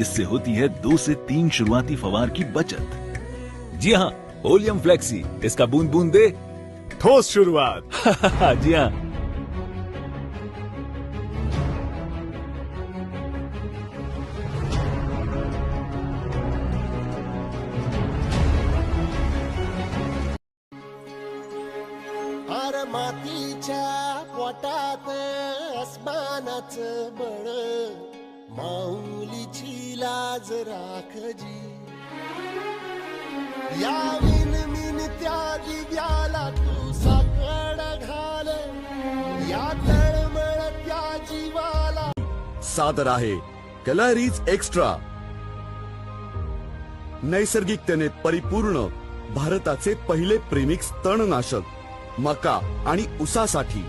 इससे होती है 2 से 3 शुरुआती फवार की बचत। जी हाँ, ओलियम फ्लेक्सी, इसका बूंद बूंद दे ठोस शुरुआत। जी हाँ। आर मातीच्या पोटात अस्मानाचं बळ, माऊलीची लाज राखजी, या मिनमिनत्या दिव्याला तू साकड घाल, या तळमळत्या जीवाला सादर आहे कॅलरीज एक्स्ट्रा, नैसर्गिकतेने परिपूर्ण भारताचे पहिले प्रीमिक्स तणनाशक मका आणि ऊसासाठी।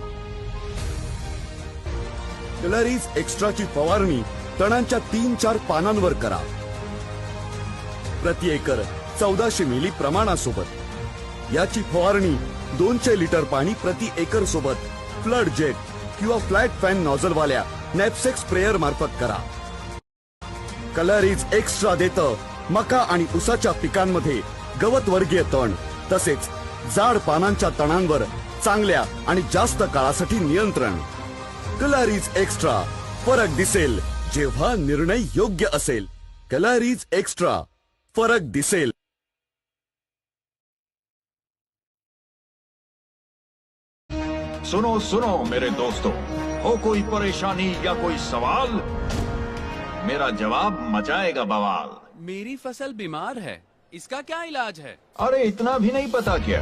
कॅलरीज एक्स्ट्राची फवारणी तणांच्या 3-4 पानांवर करा। प्रति एकर 1400 मिली प्रमाणासोबत याची फवारणी 200 लिटर पाणी प्रति एकर सोबत फ्लड जेट किंवा फ्लॅट फॅन नॉझल वाल्या नॅपसेक स्प्रेयर मार्फत करा। कॅलरीज एक्स्ट्रा देतं मका आणि ऊसाच्या पिकांमध्ये गवत वर्गीय तण तसेच जाड पानांच्या तणांवर चांगल्या आणि जास्त काळासाठी नियंत्रण। कॅलरीज एक्स्ट्रा, फरक दिसेल जेव्हा निर्णय योग्य असेल। कॅलरीज एक्स्ट्रा, फरक दिसेल। सुनो सुनो मेरे दोस्तों, हो कोई परेशानी या कोई सवाल, मेरा जवाब मचाएगा बवाल। मेरी फसल बीमार है, इसका क्या इलाज है? अरे इतना भी नहीं पता क्या?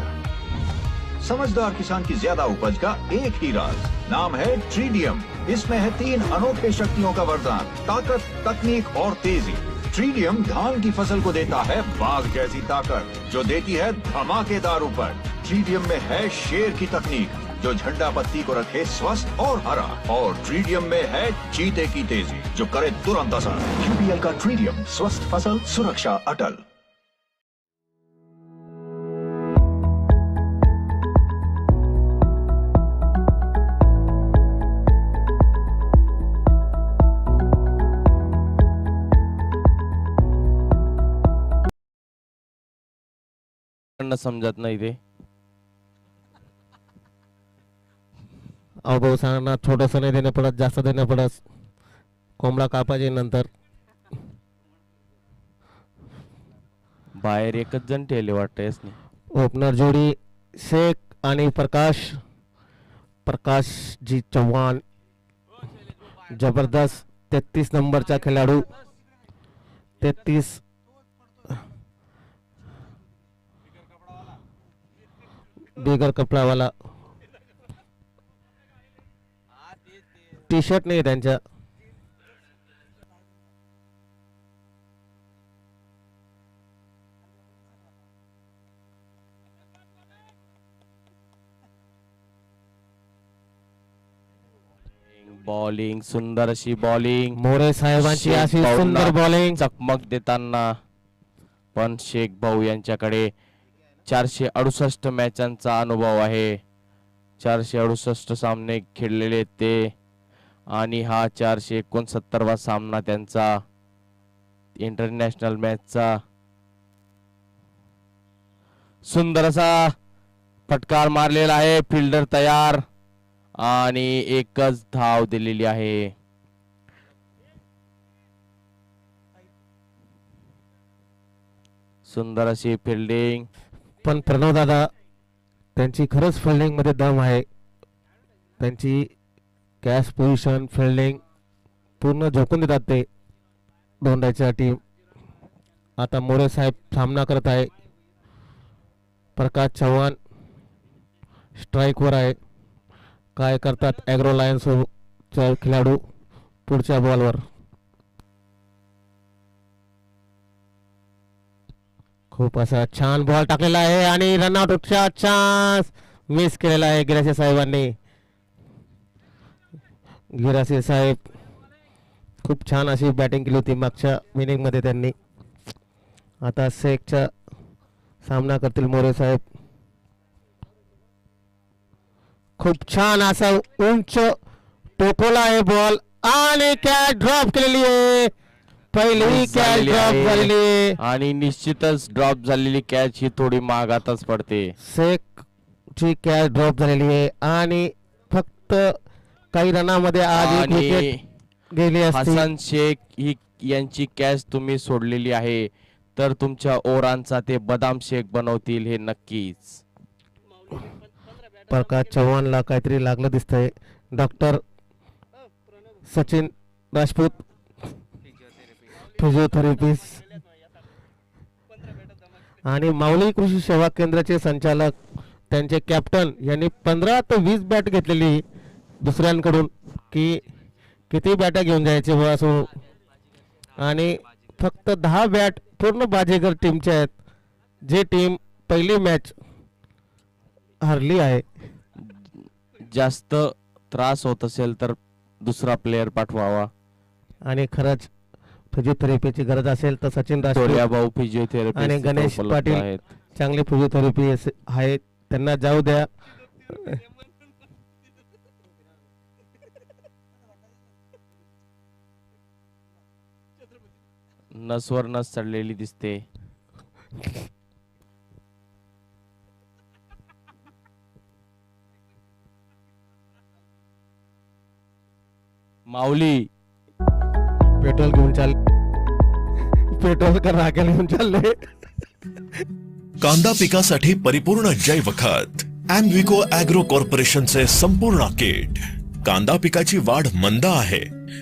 समझदार किसान की ज्यादा उपज का एक ही राज, नाम है ट्रीडियम। इसमें है 3 अनोखे शक्तियों का वरदान, ताकत, तकनीक और तेजी। ट्रीडियम धान की फसल को देता है बाघ जैसी ताकत, जो देती है धमाकेदार उपज। ट्रीडियम में है शेर की तकनीक, जो झंडा पत्ती को रखे स्वस्थ और हरा। और ट्रीडियम में है चीते की तेजी, जो करे तुरंत असर। यूपीएल का ट्रीडियम, स्वस्थ फसल, सुरक्षा अटल। समजत नाही ते अहो भाऊ छोटस नाही देणं पडत, जास्त देणं पडत। कोंबडा कापायचे नंतर बाहेर एकच जण ठेले वाटतंयस नाही। ओपनर जोडी शेख आणि प्रकाश जी चव्हाण, जबरदस्त 33 नंबरचा खेळाडू, 33 बिगर कपडावाला, टी शर्ट नाही त्यांच्या। बॉलिंग, सुंदर अशी बॉलिंग, मोरे साहेबांची अशी सुंदर बॉलिंग, चकमक देताना। पण शेख भाऊ यांच्याकडे 468 मॅचांचा अनुभव आहे, 468 सामने खेळलेले ते, आणि हा 469वा सामना त्यांचा इंटरनॅशनल मॅचचा। सुंदर असा फटकार मारलेला आहे, फिल्डर तयार आणि एकच धाव दिलेली आहे। सुंदर अशी फिल्डिंग, पण प्रणव दादा त्यांची खरंच फिल्डिंग मध्ये दम आहे। त्यांची कॅश पोझिशन, फिल्डिंग पूर्ण झोकून देतात ते दोंडाच्या टीम। आता मोरे साहेब सामना करत आहे, प्रकाश चव्हाण स्ट्राइक वर आहे। काय करतात ॲग्रो लायन्सचा खेळाडू पुढच्या बॉलवर? खूप असा छान बॉल टाकलेला आहे आणि रनआउटचा चान्स मिस केलेला आहे गिरासे साहेबांनी। गिरासे साहेब खूप छान अशी बॅटिंग केली होती मागच्या इनिंग मध्ये त्यांनी। आता शेखचा सामना करतील मोरे साहेब। खूप छान असा उंच टोकला आहे बॉल आणि कॅच ड्रॉप केलेली आहे। पहिली miss कॅच झालेली ड्रॉप आहे. झालेली. आणि निश्चितच ड्रॉप झालेली कॅच ही थोडी मागातच पडते. शेख ची कॅच ड्रॉप झालेली आहे आणि फक्त काही रनामध्ये आज एक आणि विकेट गेली असती. हसन शेख ही यांची कॅच तुम्ही सोडलेली आहे तर तुमच्या ओरांचा ते बदाम शेक बनवतील हे नक्कीच. प्रकाश चव्हाणला काहीतरी लागलं दिसतंय. डॉक्टर सचिन राजपूत फिजिओथेरपिस्ट आणि माऊली कृषी सेवा केंद्राचे संचालक त्यांचे कॅप्टन यांनी 15 ते 20 बॅट घेतलेली दुसऱ्यांकडून की किती बॅटा घेऊन जायचे व असो आणि फक्त 10 बॅट पूर्ण बाजीगर टीमचे आहेत जे टीम पहिली मॅच हरली आहे. जास्त त्रास होत असेल तर दुसरा प्लेयर पाठवावा. आणि खरंच फिजिओथेरपीची गरज असेल तर सचिन टोल्या राजपूत भाऊ फिजिओथेरपी आणि गणेश पाटील चांगले फिजिओथेरपी आहेत त्यांना जाऊ द्या. नसवर नस चढलेली दिसते. माऊली पेट्रोल घेऊन चाल पेट्रोल का राखेल घेऊन चालले. कांदा पिकासाठी परिपूर्ण जैव खत ॲम्विको ॲग्रो कॉर्पोरेशनचे संपूर्ण किट. कांदा पिकाची वाढ मंद आहे,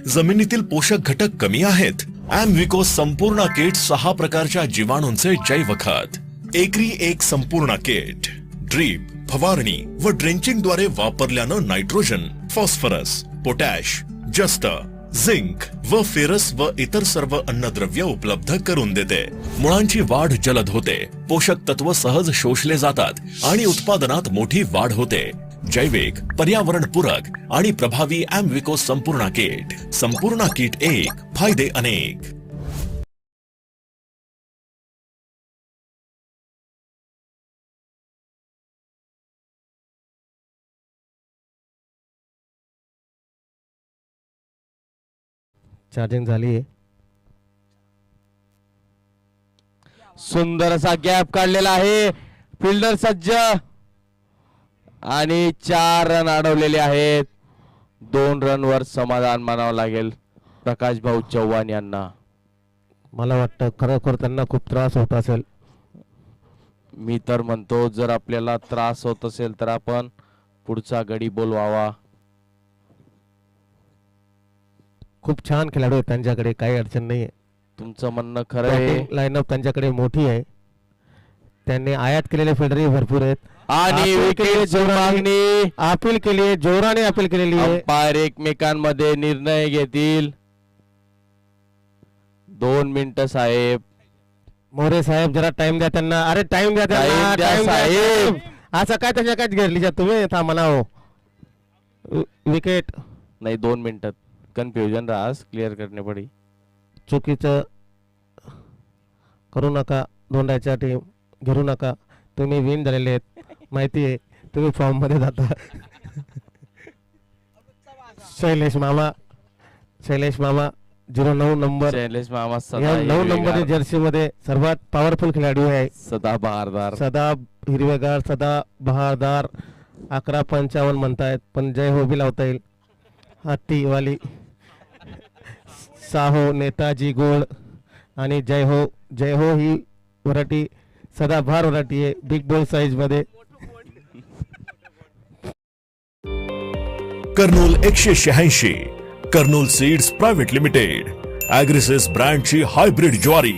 जमिनीतील पोषक घटक कमी आहेत. ॲम्विको संपूर्ण किट 6 प्रकारच्या जीवाणूंचे जैव खत. एकरी एक संपूर्ण किट ड्रीप, फवारणी व ड्रेंचिंग द्वारे वापरल्यानं नायट्रोजन, फॉस्फरस, पोटॅश, जस्त, झिंक व फेरस व इतर सर्व अन्नद्रव्य उपलब्ध करून देते. मुळांची वाढ जलद होते, पोषक तत्व सहज शोषले जातात आणि उत्पादनात मोठी वाढ होते. जैविक, पर्यावरणपूरक आणि प्रभावी ॲम्विको संपूर्ण किट. संपूर्ण किट 1, फायदे अनेक. चार्जिंग झाली आहे. सुंदर असा गॅप काढलेला आहे. फिल्डर सज्ज आणि 4 रन अडवलेले आहेत. 2 रनवर समाधान मानावं लागेल प्रकाश भाऊ चव्हाण यांना. मला वाटतं खरोखर त्यांना खूप त्रास होत असेल. मी तर म्हणतो जर आपल्याला त्रास होत असेल तर आपण पुढचा गडी बोलवावा. खूप छान खेळाडू आहेत त्यांच्याकडे, काही अडचण नाही आहे. तुमचं म्हणणं खरं आहे. लाईनअप त्यांच्याकडे मोठी आहे. त्यांनी आयात केलेले फिल्डरही भरपूर आहेत आणि विकेट मागणी अपील केली आहे, जोराने अपील केलेली आहे. अंपायर एकमेकांमध्ये निर्णय घेतील. 2 मिनिटं साहेब. मोरे साहेब जरा टाइम द्या त्यांना. अरे टाइम द्या त्यांना, Time द्या time द्या साहेब. असं काय त्याच्या काय घेतली तुम्ही थांबा ना हो. विकेट नाही 2 मिनिटात कन्फ्युजन राहस क्लिअर करणे पडी. चुकीचं करू नका. धोंडाच्या टीम घेरू नका. तुम्ही विन झालेले आहेत माहिती आहे. तुम्ही फॉर्म मध्ये जाता. शैलेश मामा 09 नंबर शैलेश मामा या सदा 9 नंबर जर्सी मध्ये सर्वात पॉवरफुल खेळाडू आहे. सदा बहारदार. सदा हिरवेगार, सदा बहारदार. 11:55 म्हणतायत पण जय हो बी लावता येईल. हत्ती वाली साहो, नेताजी गोल्ड आणि जय हो ही व्हरायटी सदाबहार व्हरायटी आहे बिग बॉल साईज मध्ये. Kurnool 186, Kurnool seeds private limited. ॲग्रिसिस ब्रँडची हायब्रिड ज्वारी.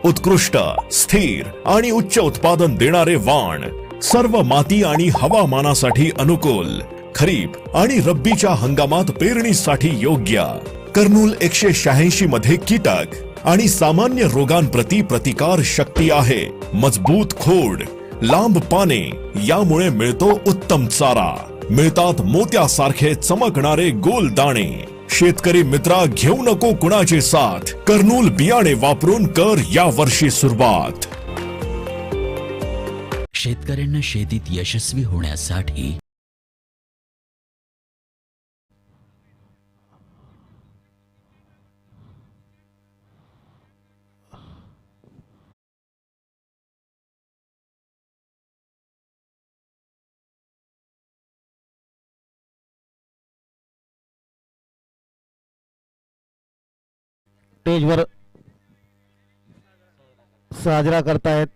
उत्कृष्ट, स्थिर आणि उच्च उत्पादन देणारे वाण. सर्व माती आणि हवामानासाठी अनुकूल. खरीप आणि रब्बीच्या हंगामात पेरणीसाठी योग्य. कर्नूल 186 मध्ये कीटक आणि सामान्य रोगांप्रती प्रतिकार शक्ती आहे. मजबूत खोड, लांब पाने, यामुळे मिळतो उत्तम चारा. मिळतात मोत्यासारखे चमकणारे गोल दाणे. शेतकरी मित्रा, घेऊ नको कुणाची साथ. कर्नूल बियाणे वापरून कर या वर्षी सुरुवात. शेतकऱ्यांना शेतीत यशस्वी होण्यासाठी स्टेजवर साजरा करतायत.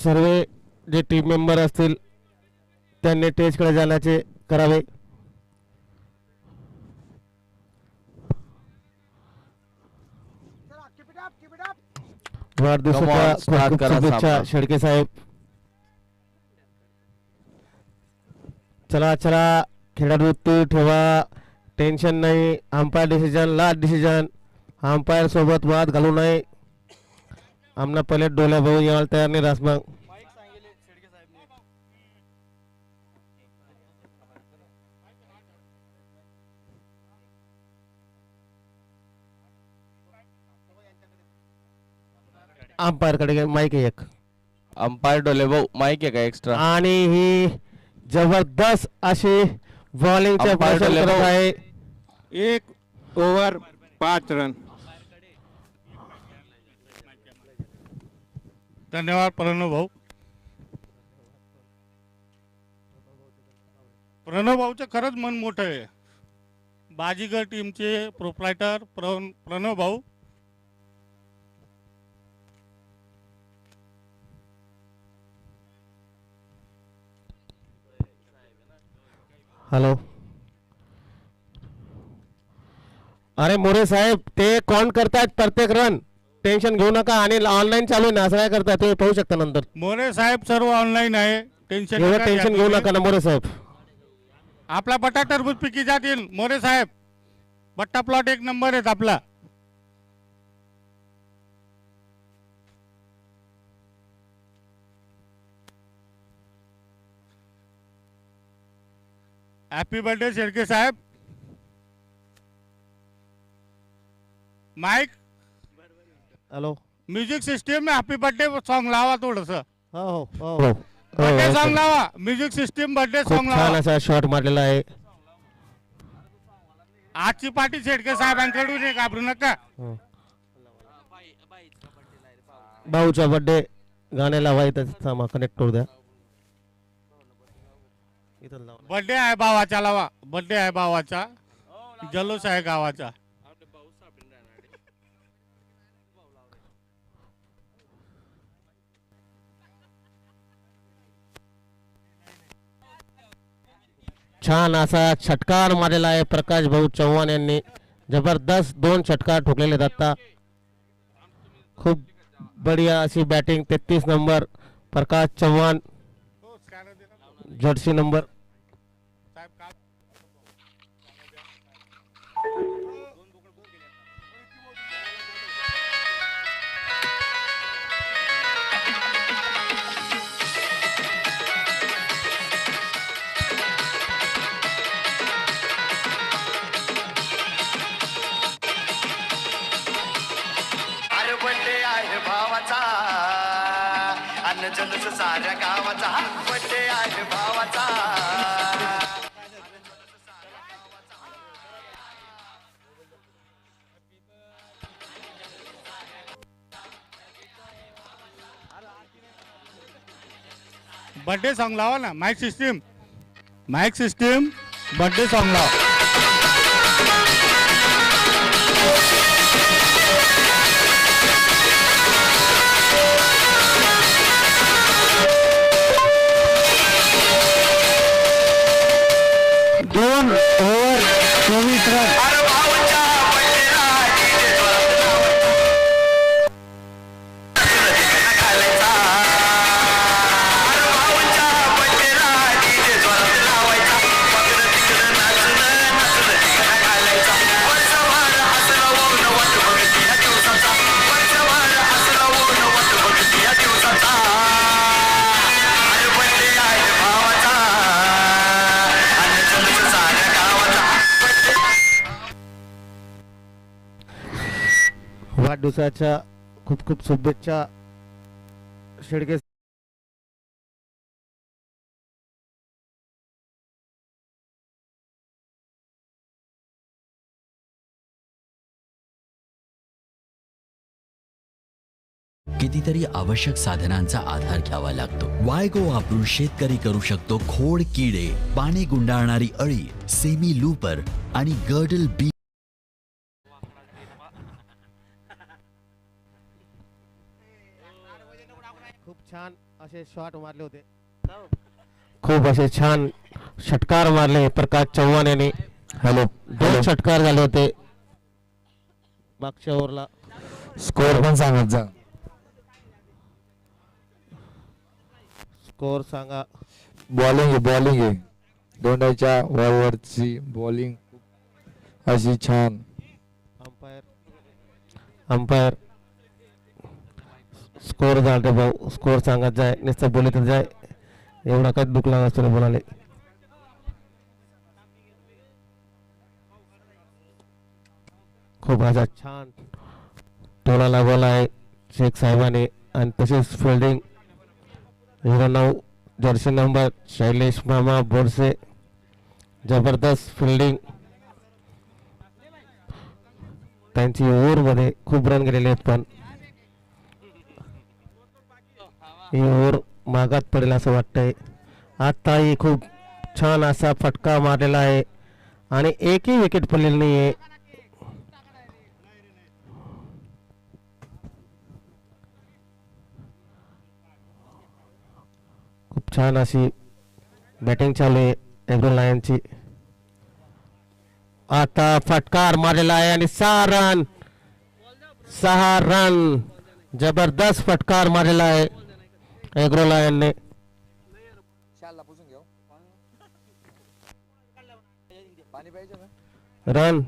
सर्व जे टीम मेंबर असतील त्यांनी स्टेजकडे जाण्याचे करावे. वाढदिवसाच्या खूप शुभेच्छा शेळके साहेब. चला चला खेळाडू तू ठेवा, टेन्शन नाही. Umpire decision, last decision. Umpire सोबत वाद घालू नये. आमना पहिले डोल्या भाऊ यायला तयार नाही रास मग. अंपायर कडे माईक आहे एक. अंपायर डोले भाऊ माईक आहे का एक्स्ट्रा? आणि ही जबरदस्त अशी बॉलिंगच्या प्रदर्शन करत आहे. 1 ओव्हर 5 रन. धन्यवाद प्रणव भाऊ. प्रणव भाऊचं खरंच मन मोठं आहे. बाजीगर टीमचे प्रोप्रायटर प्रणव भाऊ. हॅलो. अरे मोरे साहेब ते कोण करतायत प्रत्येक रन. टेन्शन घेऊ नका. आणि ऑनलाईन चालू आहे ना, असं काय करताय तुम्ही पाहू शकता नंतर. मोरे साहेब सर्व ऑनलाईन आहे. एवढं टेन्शन घेऊ नका ना मोरे साहेब. आपला बटा टरबूज पिकी जातील मोरे साहेब. बट्टा प्लॉट 1 नंबर आहेत आपला. हॅपी बर्थडे शेळके साहेब. माइक. हॅलो. म्युझिक सिस्टीम में हॅपी बर्थडे सॉन्ग लावा थोडस. हो हो हो. बर्थडे सॉन्ग लावा. म्युझिक सिस्टीम बर्थडे खूप सॉन्ग छान लावा. असा शॉट मारलेला आहे. आजची पार्टी शेळके साहेबांकडून आहे, घाबरू नका. भाऊचा बर्थडे गाणे लावायचं कनेक्ट करू द्या. बर्थडे आहे भावाचा लावा. बर्थडे आहे भावाचा. जल्लोष आहे गावाचा. छान असा षटकार मारलेला आहे प्रकाश भाऊ चव्हाण यांनी. जबरदस्त 2 षटकार ठोकलेले आता. खूप बढिया अशी batting. 33 number Prakash Chavan, jersey number. जलस साऱ्या गावाचा बर्थडे आहे भावाचा. बर्थडे सॉन्ग लावा ना. Mic system. Mic system birthday song लावा. वाढदिवसाच्या खूप खूप शुभेच्छा शेळके. कितीतरी आवश्यक साधनांचा आधार घ्यावा लागतो. वायगो वापरून शेतकरी करू शकतो खोड किडे, पाणी गुंडाळणारी अळी, सेमी लूपर आणि गर्डल बी. खूप छान असे शॉट मारले होते, खूप असे छान षटकार मारले प्रकाश चव्हाण यांनी. हॅलो, 2 षटकार झाले होते मागच्या ओव्हरला. स्कोर पण सांगत जा. स्कोर सांगा. बॉलिंग आहे दोंडाच्या वरची बॉलिंग अशी छान. अंपायर स्कोर झाले भाऊ, स्कोर सांगत जाय, नुसतं बोलत जाय, एवढा काय दुखला नसतो बोलाले. खूप असा छान टोला बोला आहे शेख साहेबांनी. आणि तसेच फिल्डिंग 09 जर्सी नंबर शैलेश मामा बोरसे, जबरदस्त फिल्डिंग. त्यांची ओव्हरमध्ये खूप रन गेलेले आहेत, पण ही ओव्हर मागात पडेल असं वाटतंय. आताही खूप छान असा फटका मारलेला आहे आणि एकही विकेट पडलेली नाही आहे. खूप छान अशी बॅटिंग चालू आहे एग्रो लायनची. आता फटकार मारलेला आहे आणि 6 रन जबरदस्त फटकार मारलेला आहे एग्रो लायनने. रन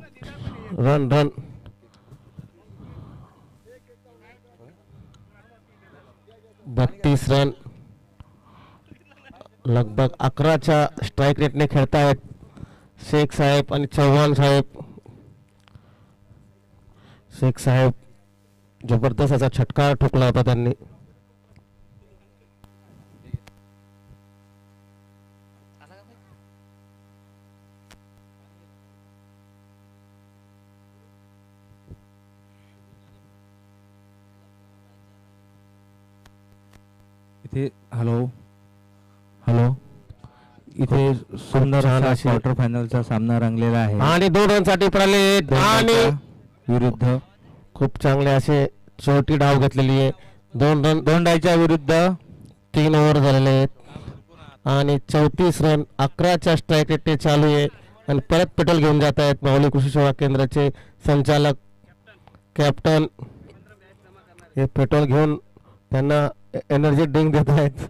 32 रन लगभग 11च्या स्ट्राईक रेटने खेळतायत शेख साहेब आणि चव्हाण साहेब. शेख साहेब जबरदस्त असा छटकार ठोकला होता त्यांनी. इथे हॅलो इथे सुंदर क्वार्टर फायनलचा सामना रंगलेला आहे आणि 2 रनसाठी पडले आणि विरुद्ध खूप चांगले असे छोटी डाव घेतलेली आहे. 2 रन दोंडाच्या विरुद्ध 3 ओव्हर झालेले आहेत आणि 34 रन 11च्या स्ट्राईक रेटने चालू आहे. आणि परत पेट्रोल घेऊन जात आहेत माऊली कृषी सेवा केंद्राचे संचालक कॅप्टन. हे पेट्रोल घेऊन त्यांना एनर्जी ड्रिंक देत आहेत.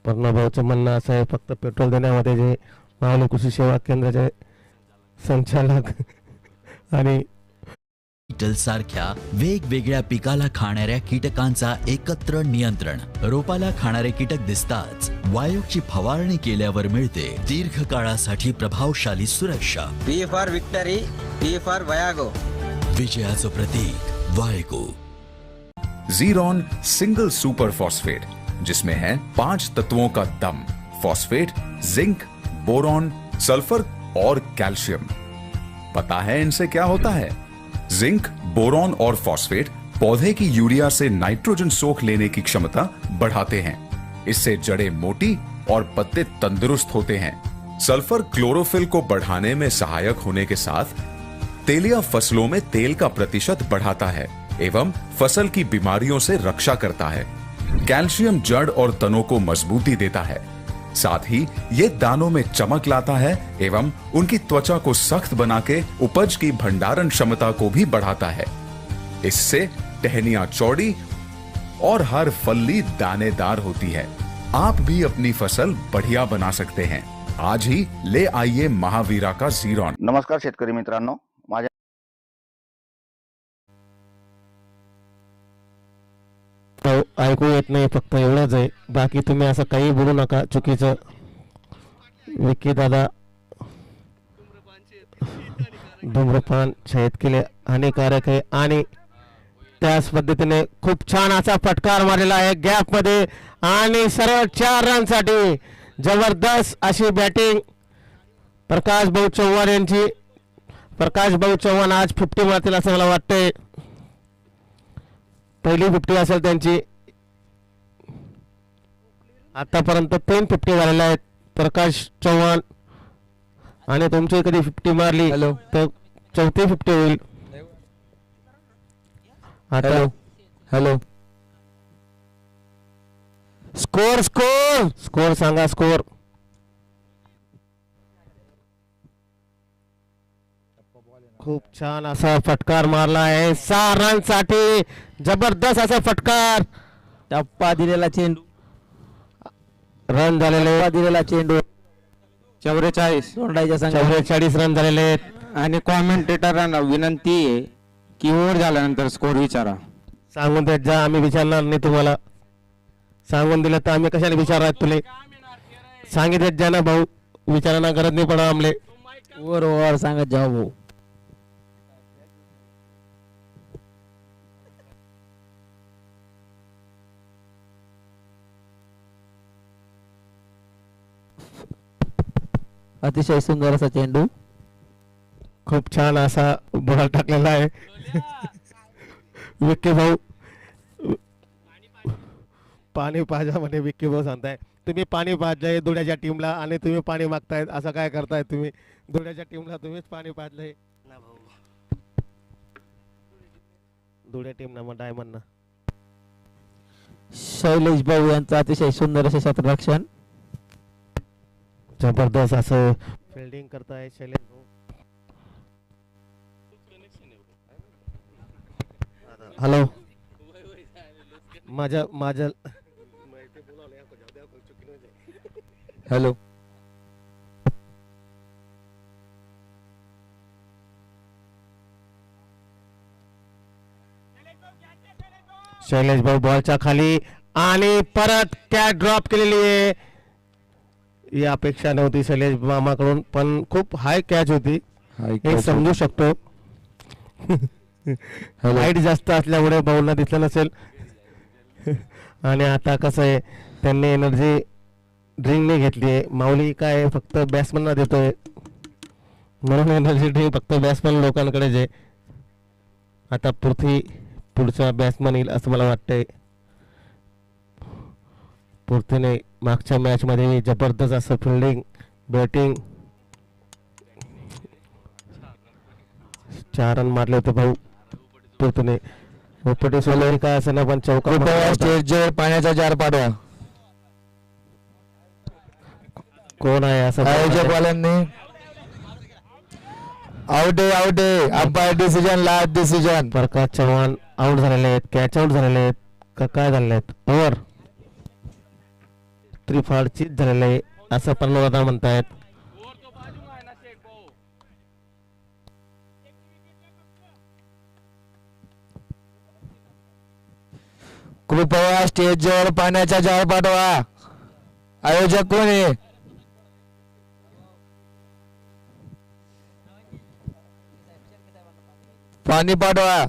पर्णभाऊचं म्हणणं असं आहे फक्त पेट्रोल देण्यामध्ये जे माऊली कृषी सेवा केंद्राचे संचालक आणि सारख्या वेगवेगळ्या पिकाला खाणाऱ्या कीटकांचा एकत्र नियंत्रण. रोपाला खाणारे कीटक दिसताच वायोची फवारणी केल्यावर मिळते दीर्घकाळासाठी प्रभावशाली सुरक्षा. V for victory, V for वयागो. विजयाचं प्रतीक वायगो. जीरॉन सिंगल सुपर फॉस्फेट जिसमें है 5 तत्वों का दम, फॉस्फेट, जिंक, बोरॉन, सल्फर और कैल्शियम. पता है इनसे क्या होता है? जिंक, बोरॉन और फॉस्फेट पौधे की यूरिया से नाइट्रोजन सोख लेने की क्षमता बढ़ाते हैं. इससे जड़ें मोटी और पत्ते तंदुरुस्त होते हैं. सल्फर क्लोरोफिल को बढ़ाने में सहायक होने के साथ तेलिया फसलों में तेल का प्रतिशत बढ़ाता है एवं फसल की बीमारियों से रक्षा करता है. कैल्शियम जड़ और तनों को मजबूती देता है. साथ ही ये दानों में चमक लाता है एवं उनकी त्वचा को सख्त बना के उपज की भंडारण क्षमता को भी बढ़ाता है. इससे टहनियां चौड़ी और हर फल्ली दानेदार होती है. आप भी अपनी फसल बढ़िया बना सकते हैं. आज ही ले आइए महावीरा का जीरॉन. नमस्कार शेतकरी मित्रांनो, माझ्या ऐकू येत नाही, फक्त एवढंच आहे. बाकी तुम्ही असं काही बोलू नका चुकीचं. विकी दादा धूम्रपान शहद केले हानिकारक आहे आणि त्याच पद्धतीने खूप छान असा फटकार मारलेला आहे गॅप मध्ये आणि सरळ 4 रनसाठी जबरदस्त अशी बॅटिंग प्रकाश भाऊ चव्हाण यांची. प्रकाश भाऊ चव्हाण आज 50 मारतील असं मला वाटतंय. पहिली 50 असेल त्यांची. आतापर्यंत 3 50 झालेल्या आहेत प्रकाश चव्हाण आणि तुमची कधी 50 मारली तर चौथी 50 होईल. आता हॅलो स्कोर स्कोर स्कोर सांगा स्कोर. खूप छान असा फटकार मारला आहे 6 रन साठी. जबरदस्त असा फटकार. टप्पा दिलेला चेंडू, रन झालेले दिलेला चेंडू 44 सोडायच्या संघाला 44 रन झालेले आहेत. आणि कॉमेंटेटरांना विनंती आहे की ओव्हर झाल्यानंतर स्कोर विचारा. सांगून देत जा, आम्ही विचारणार नाही तुम्हाला. सांगून दिलं तर आम्ही कशाला विचारणार तुले. सांगितलं जा ना भाऊ, विचारायला गरज नाही पडा आमले. ओव्हर सांगत जाऊ भाऊ. अतिशय सुंदर असा चेंडू. खूप छान असा बॉल टाकलेला आहे. विक्की भाऊ पाणी पाजा म्हणे. विक्की भाऊ सांगताय तुम्ही पाणी पाजलंय धुळ्याच्या टीमला आणि तुम्ही पाणी मागतायत. असं काय करताय तुम्ही? धुळ्याच्या टीमला तुम्हीच पाणी पाजलंय. धुळ्या टीम ना मग डायमंड ना. शैलेश भाऊ यांचं अतिशय सुंदर असे क्षेत्ररक्षण. जबरदस्त असं फिल्डिंग करताय शैलेश भाऊ. हॅलो माझ्या हॅलो शैलेश भाऊ बॉलच्या खाली आणि परत कॅच ड्रॉप केलेली आहे. ही अपेक्षा नव्हती शैलेश मामाकडून, पण खूप हाय कॅच होती हे समजू शकतो. हाईट जास्त असल्यामुळे भाऊंना दिसलं नसेल. आणि आता कसं आहे त्यांनी एनर्जी ड्रिंक नाही घेतली आहे. माऊली काय फक्त बॅट्समनला देतोय म्हणून एनर्जी ड्रिंक फक्त बॅट्समन लोकांकडेच आहे. आता पुढचा बॅट्समन येईल असं मला वाटतंय. पृथ्वीने मागच्या मॅच मध्ये जबरदस्त असं फिल्डिंग बॅटिंग 4 रन मारले होते भाऊ पृथ्वीने. उपटे सोलरी काय असं ना पण चौका. स्टेजवर पाण्याचा जार पाडवा. कोण आहे असं आयोजकवाल्यांनी आउट आहे अंपायर डिसिजन लास्ट डिसिजन. प्रकाश चव्हाण आउट झालेले आहेत. कॅच आउट झालेले आहेत का काय झालेले आहेत? ओव्हर त्रिफाडचीच झालेलं आहे असं प्रणवदा म्हणतायत. कृपया स्टेजवर पाण्याचा जार पाठवा. आयोजक कोण आहे? पाणी पाठवा.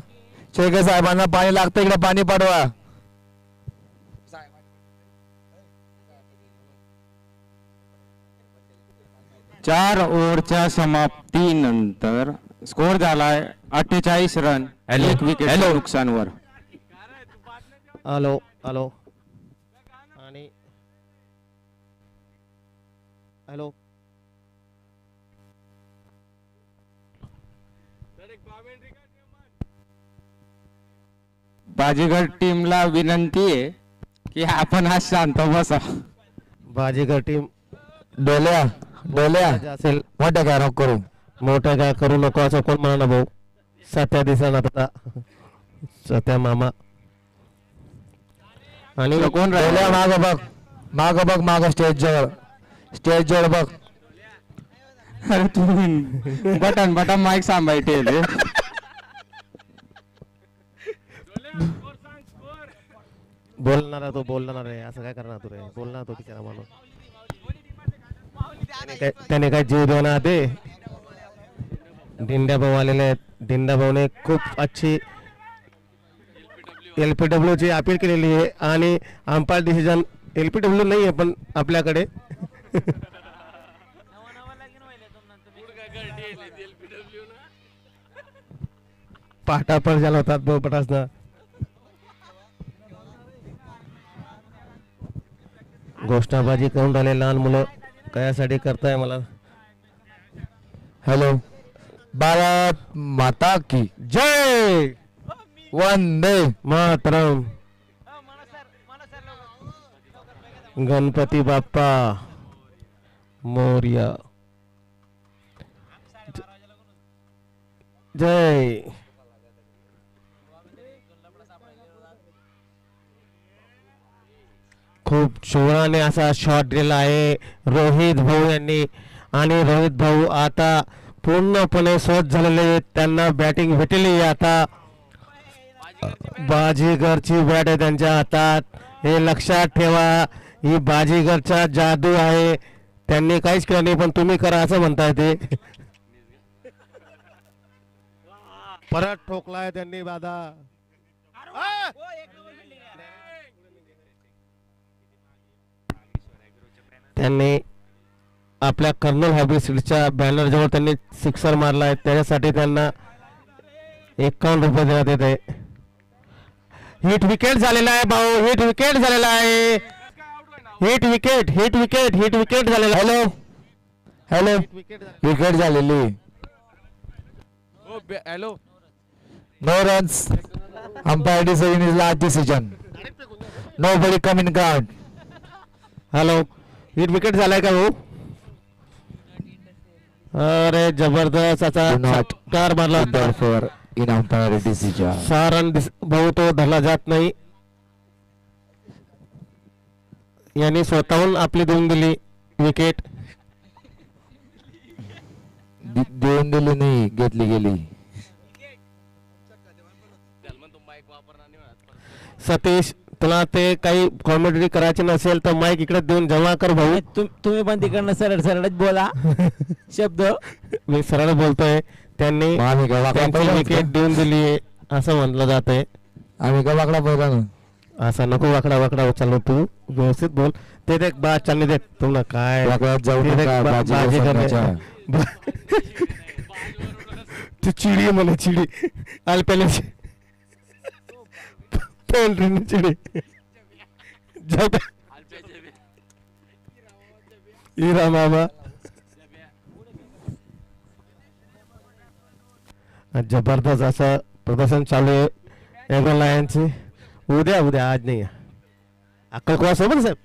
शेळके साहेबांना पाणी लागतं, इकडे पाणी पाठवा. चार ओव्हरच्या समाप्तीनंतर स्कोर झालाय 48 रन 1 विकेट नुकसानवर. हॅलो आणि हॅलो बाजीगर टीमला विनंती आहे की आपण आज शांत बसा. बाजीगर टीम डोल्या असेल मोठ्या काय नको करू. मोठं काय करू नको असं कोण म्हणा भाऊ. सत्या दिसणार आता सत्या मामा. आणि कोण राहिल्या? माग बघ स्टेज जवळ बघ. अरे तुम्ही बटन माईक सांभाळते. बोलणार आहे असं काय करणार तू रे? बोलणार तो बिचारा माणूस. त्याने काय जीव देणार ते. दिंड्या भाऊ आलेले आहेत. दिंड्या भाऊने खूप अच्छी LPW ची अपील केलेली आहे आणि अंपायर डिसिजन LPW नाही आहे पण आपल्याकडे पाठापड झाला होतात बहुपटासना. घोषणाबाजी करून राहिले लहान मुलं. कशासाठी करताय मला हेलो, भारत माता की जय, वंदे मातरम. गणपती बाप्पा मोरया. जय. खूप जोराने असा शॉट दिला आहे रोहित भाऊ यांनी आणि रोहित भाऊ आता पूर्णपणे स्वच्छ झालेले आहेत. त्यांना बॅटिंग भेटली. आता बाजीगरची बॅट आहे त्यांच्या हातात. हे लक्षात ठेवा, ही बाजीगरचा जादू आहे. त्यांनी काहीच केलं नाही पण तुम्ही करा असं म्हणताय ते. परत ठोकलाय त्यांनी बाधा. त्यांनी आपल्या कर्नल हायब्रिड सीडच्या बॅनर जवळ त्यांनी सिक्सर मारलाय. त्याच्यासाठी त्यांना 51 रुपये देण्यात येत आहे. हिट विकेट झालेला आहे भाऊ, हिट विकेट झालेला आहे. Hit wicket, hit wicket, hit wicket झालेला. हॅलो हॅलो, विकेट झालेली. Hello, no runs. Umpire decision is last decision. Nobody come in ground. Hello, hit wicket झालाय का भाऊ? अरे जबरदस्त असा षटकार मारला. Four in umpire decision. सारण भाऊ तो धरला जात नाही. यांनी स्वतःहून आपली देऊन दिली विकेट. देऊन दिली नाही, घेतली गेली. सतीश, तुला ते काही कॉमेंट्री करायची नसेल तर माईक इकडे देऊन जमा कर भाऊ. तुम्ही पण तिकडनं सरळ सरळच बोला शब्द. मी सरळ बोलतोय. त्यांनी विकेट देऊन दिली असं म्हटलं जात आहे. आम्ही का वाकडा बोला ना, असं नको वाकडा वाकडा चालू, तू व्यवस्थित बोल. ते देख बा चालली देख तुम्हाला काय चिडी म्हणे चिडी अल्पेल्याची चिडी इरा मामा. जबरदस्त असं प्रदर्शन चालू आहे एगो लायनचे. उद्या उद्या आज नाही. अक्कलकोवा सोबत साहेब.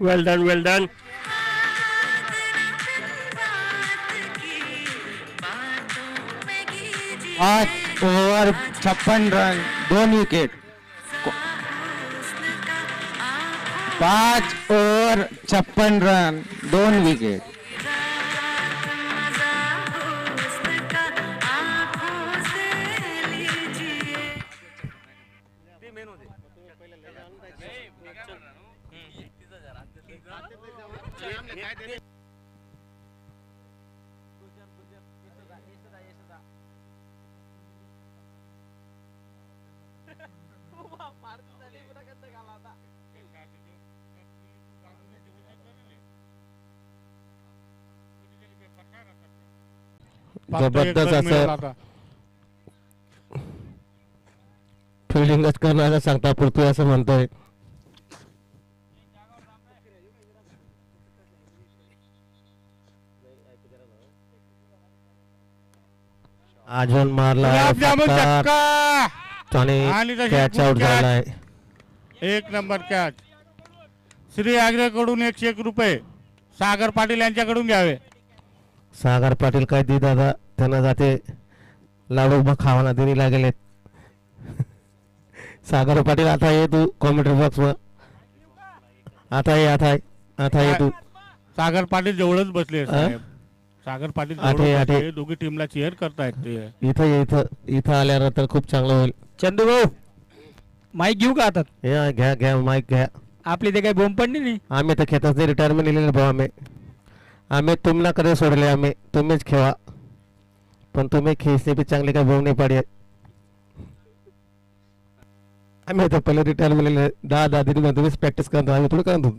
Well done, well done. 8 over 56 run 2 wicket. 5 over 56 run 2 wicket. जबरदस्त असं फिल्डिंगच करण्याचं सांगता पृथ्वी असं म्हणतोय. अजून मारला कॅच आउट झालाय. 1 नंबर कॅच. श्री आग्रेकडून 101 रुपये सागर पाटील यांच्याकडून घ्यावे. सागर पाटील काय दी दादा, त्यांना जाते लाडू खावाना देणी लागेल. सागर पाटील आता ये तू कॉमेंट्री बॉक्स वर. आता ये, आता ये तू. सागर पाटील जवळच बसले साहेब. सागर पाटील दोघी टीमला चेअर करतायत ते. इथं आल्यानंतर खूप चांगलं होईल. चंदू भाऊ, माईक घेऊ का आता? घ्या घ्या माईक घ्या. आपली ते काही बोंब पडली नाही. आम्ही तर खेळताच नाही, रिटायरमेंट लिहिलेलं भाऊ. आम्ही तुम्हाला कडे सोडले. आम्ही तुम्हीच खेळा, पण तुम्ही खेळणे बी चांगले काय भाऊ नाही पाडे. आम्ही आता पहिले रिटायर झालेले 10 दिन तुम्हीच प्रॅक्टिस करतो, आम्ही थोडं करतो.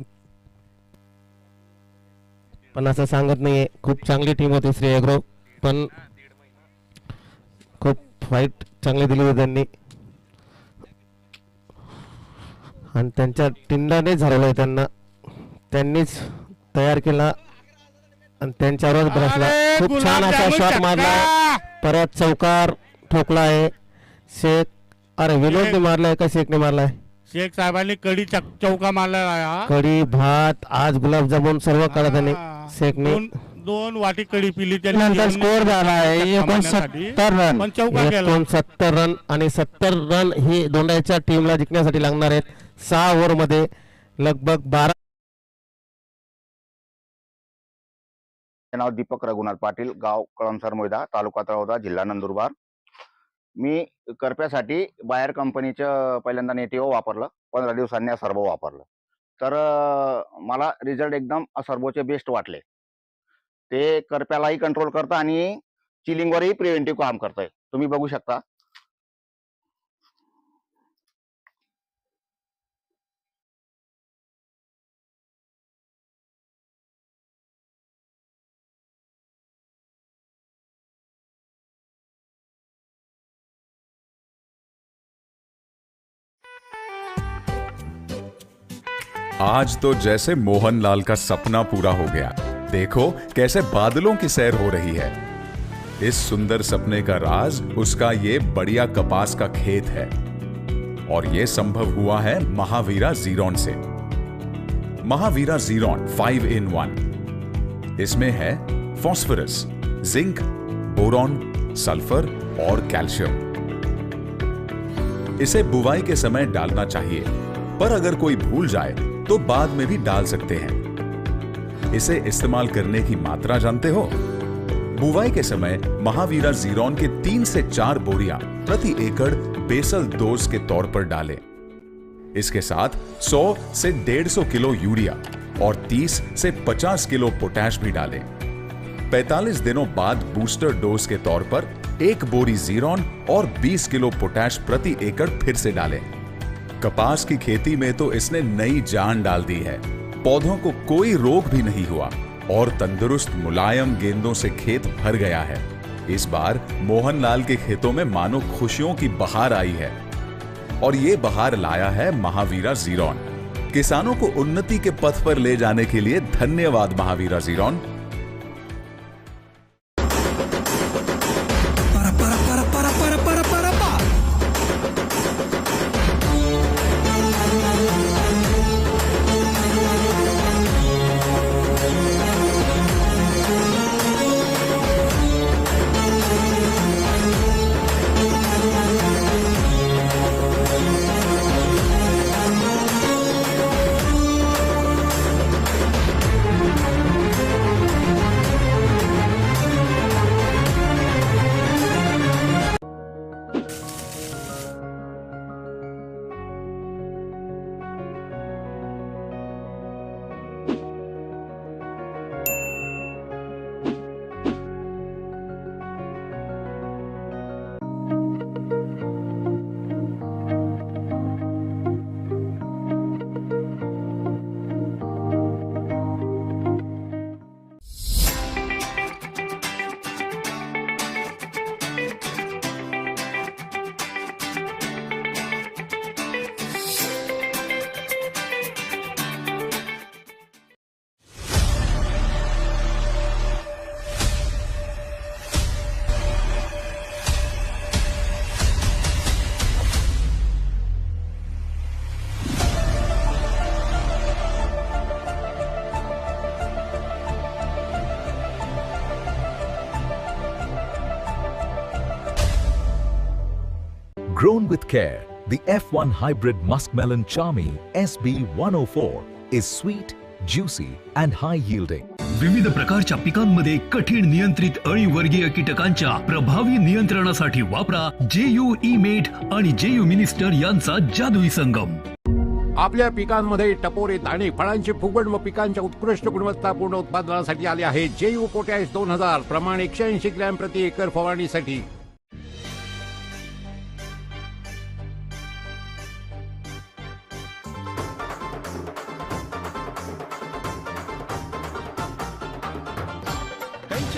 पण असं सांगत नाहीये. खूप चांगली टीम होती श्री ॲग्रो, पण खूप फाईट चांगली दिली होती त्यांनी आणि त्यांच्या टिंडानेच हरवलंय त्यांना. त्यांनीच तयार केला आणि त्यांच्यावरच बसला. खूप छान असा शॉट मारला, परत चौकार ठोकला आहे. शेख, अरे विनोदने मारलाय का शेखने मारलाय? शेख साहेबांनी कडी चौका मारला. कडी, भात, आज गुलाबजामुन सर्व काढत त्याने शेखने. 2 वाटी कडी पिली त्यांनी. नंतर स्कोर झाला आहे 69 रन. पण चौका केला. 69 रन आणि 70 रन ही दोंडाच्या टीमला जिंकण्यासाठी लागणार आहेत. 6 ओव्हर मध्ये लगभग 12. नाव दीपक रघुनाथ पाटील, गाव कळमसर मोयदा, तालुका तळोदा, जिल्हा नंदुरबार. मी करप्यासाठी बायर कंपनीचं पहिल्यांदा नेटिव्ह वापरलं. 15 दिवसांनी सर्वो वापरलं. तर मला रिझल्ट एकदम सर्वोचे बेस्ट वाटले. ते करप्यालाही कंट्रोल करतं आणि चिलिंगवरही प्रिव्हेंटिव्ह काम करतंय. तुम्ही बघू शकता. आज तो जैसे मोहनलाल का सपना पूरा हो गया. देखो कैसे बादलों की सैर हो रही है. इस सुंदर सपने का राज उसका ये बढ़िया कपास का खेत है और ये संभव हुआ है महावीरा ज़ीरॉन से. महावीरा ज़ीरॉन 5 in 1. इसमें है फास्फोरस, जिंक, बोरॉन, सल्फर और कैल्शियम. इसे बुवाई के समय डालना चाहिए, पर अगर कोई भूल जाए तो बाद में भी डाल सकते हैं. इसे इस्तेमाल करने की मात्रा जानते हो? बुवाई के समय महावीरा ज़ीरॉन के 3 से 4 बोरियां प्रति एकड़ बेसल डोज के तौर पर डालें. इसके साथ 100 से 150 किलो यूरिया और 30 से 50 किलो पोटैश भी डालें. 45 दिनों बाद बूस्टर डोज के तौर पर 1 बोरी ज़ीरॉन और 20 किलो पोटैश प्रति एकड़ फिर से डालें. कपास की खेती में तो इसने नई जान डाल दी है. पौधों को कोई रोग भी नहीं हुआ और तंदुरुस्त मुलायम गेंदों से खेत भर गया है. इस बार मोहनलाल के खेतों में मानो खुशियों की बहार आई है और ये बहार लाया है महावीरा ज़ीरॉन. किसानों को उन्नति के पथ पर ले जाने के लिए धन्यवाद Mahavira ज़ीरॉन. Grown with care, the F1 hybrid muskmelon Charmy SB104 is sweet, juicy and high yielding. विविध प्रकारच्या पिकांमध्ये कठीण नियंत्रित अळीवर्गीय कीटकांच्या प्रभावी नियंत्रणासाठी वापरा JU E-Mate आणि JU मिनिस्टर यांचा जादुई संगम. आपल्या पिकांमध्ये टपोरे, दाणे, फळांची फुगवण व पिकांच्या उत्कृष्ट गुणवत्तापूर्ण उत्पादनासाठी आले आहे JU पोटॅश 2000 प्रमाण 180 ग्रॅम प्रति एकर फवारणीसाठी.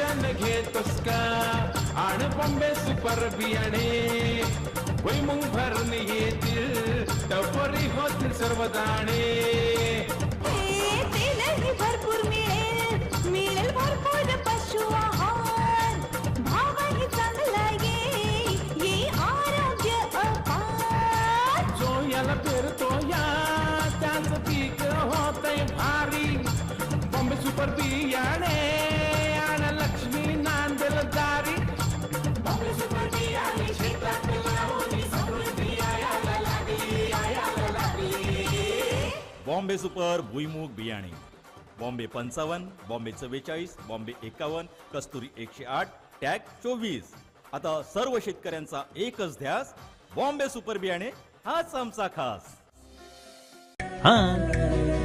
ध्यान घेतोस का आण बॉम्बे सुपर बियाणे भुईमुंग भरून येतील टपोरी होतील सर्व दाणे तेलही भरपूर मिळेल मिळेल भरपूर पशु आहार भावही चांगला ये आरोग्य अपार जो याला पेरतो या त्याचं पीक होतंय भारी बॉम्बे सुपर बियाणे आणि लक्ष्मी नांदेल दारी बॉम्बे सुपर बियाणे शेतात लावून समृद्धी यायला लागली बॉम्बे सुपर भुईमुग बियाणे बॉम्बे 55, बॉम्बे 44, बॉम्बे 51, कस्तुरी 108, टॅग 24. आता सर्व शेतकऱ्यांचा एकच ध्यास बॉम्बे सुपर बियाणे हाच आमचा खास. हाँ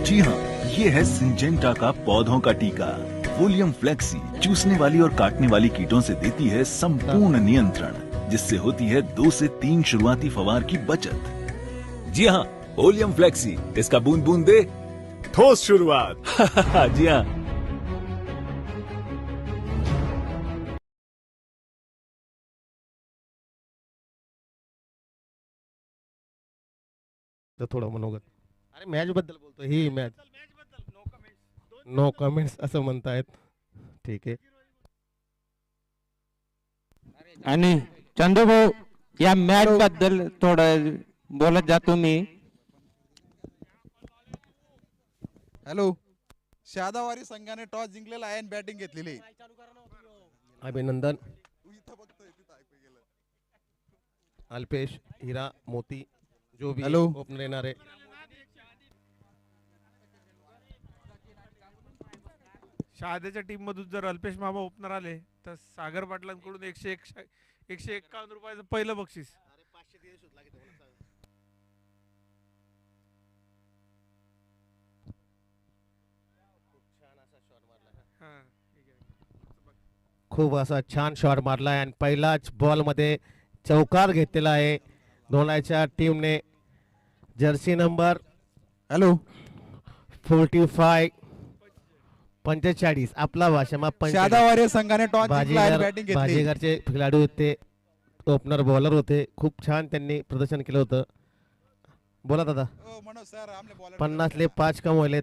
जी हाँ, ये है सिंजेंटा का पौधों का टीका. वोलियम फ्लेक्सी चूसने वाली और काटने वाली कीटों से देती है संपूर्ण नियंत्रण, जिससे होती है 2 से 3 शुरुआती फवार की बचत. जी हाँ, वोलियम फ्लेक्सी, इसका बूंद बूंद दे ठोस शुरुआत. जी हाँ. थोडं मनोगत. अरे मॅच बद्दल बोलतो, ही मॅच नो कमेंट्स असं म्हणतायत. ठीक आहे. आणि चंदूभाऊ या मॅच बद्दल थोडं बोलत जा तुम्ही. हॅलो, शादावारी संघाने टॉस जिंकलेला आहे आणि बॅटिंग घेतलेली. अभिनंदन. अल्पेश, हिरा, मोती जो भी हॅलो. ओपनर येणार आहे. शहाद्याच्या टीम मधून जर अल्पेश मामा ओपनर आले तर सागर पाटलांकडून 151 रुपयाचं पहिलं बक्षीस. खूप असा छान शॉट मारलाय आणि पहिलाच बॉल मध्ये चौकार घेतलेला आहे धोनाच्या टीमने. जर्सी नंबर 45 आपला भाषा शादावारी संघाने टॉस जिंकला आणि बॅटिंग घेतली. बाजीगरचे खेळाडू होते, ओपनर बॉलर होते. खूप छान त्यांनी प्रदर्शन केलं होतं. बोला दादा. 50ले 5 कमवलेत.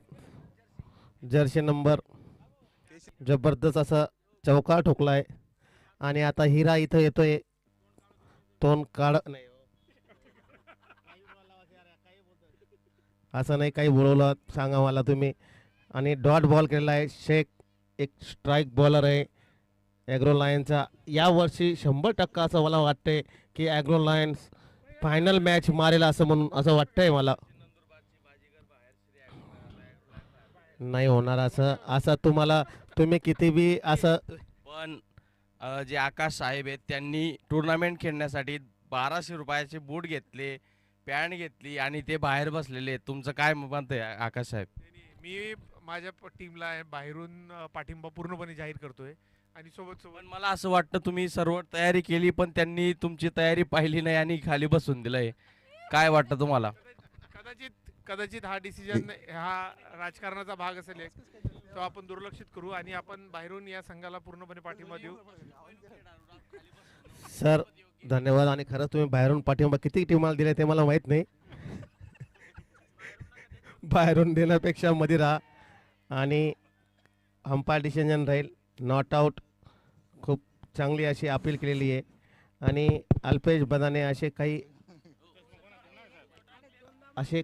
जर्सी नंबर जबरदस्त असा चौकार ठोकलाय आणि आता हिरा इथं येतोय. तोंड काढ नाही असं नाही, काही बोलवलं सांगा मला तुम्ही. आणि डॉट बॉल केलेला आहे. शेख एक स्ट्राईक बॉलर आहे ॲग्रो लायन्सचा. यावर्षी 100% असं मला वाटतंय की ॲग्रो लायन्स फायनल मॅच मारेल असं म्हणून असं वाटतंय मला. नाही होणार असं तुम्हाला, तुम्ही किती बी असं. पण जे आकाश साहेब आहेत त्यांनी टुर्नामेंट खेळण्यासाठी 1200 रुपयाचे बूट घेतले, पॅन्ट घेतली आणि ते बाहेर बसलेले. तुमचं काय मत आहे आकाश साहेब? मी माझ्या टीमला बाहेरून पाठिंबा पूर्णपणे जाहीर करतोय आणि सोबत मला असं वाटतं तुम्ही सर्व तयारी केली पण त्यांनी तुमची तयारी पाहिली नाही आणि खाली बसून दिलंय. काय वाटतं तुम्हाला? कदाचित हा डिसिजन हा राजकारणाचा भाग असेल तो आपण दुर्लक्षित करू आणि आपण बाहेरून या संघाला पूर्णपणे पाठिंबा देऊ. सर धन्यवाद. आणि खरंच तुम्ही बाहेरून पाठिंबा किती टीमाला दिले ते मला माहित नाही. बाहेरून देण्यापेक्षा मध्ये राहा आणि अंपायर डिसिजन राहील. नॉट आउट खूप चांगली अशी अपील केलेली आहे. आणि अल्पेश बदाने असे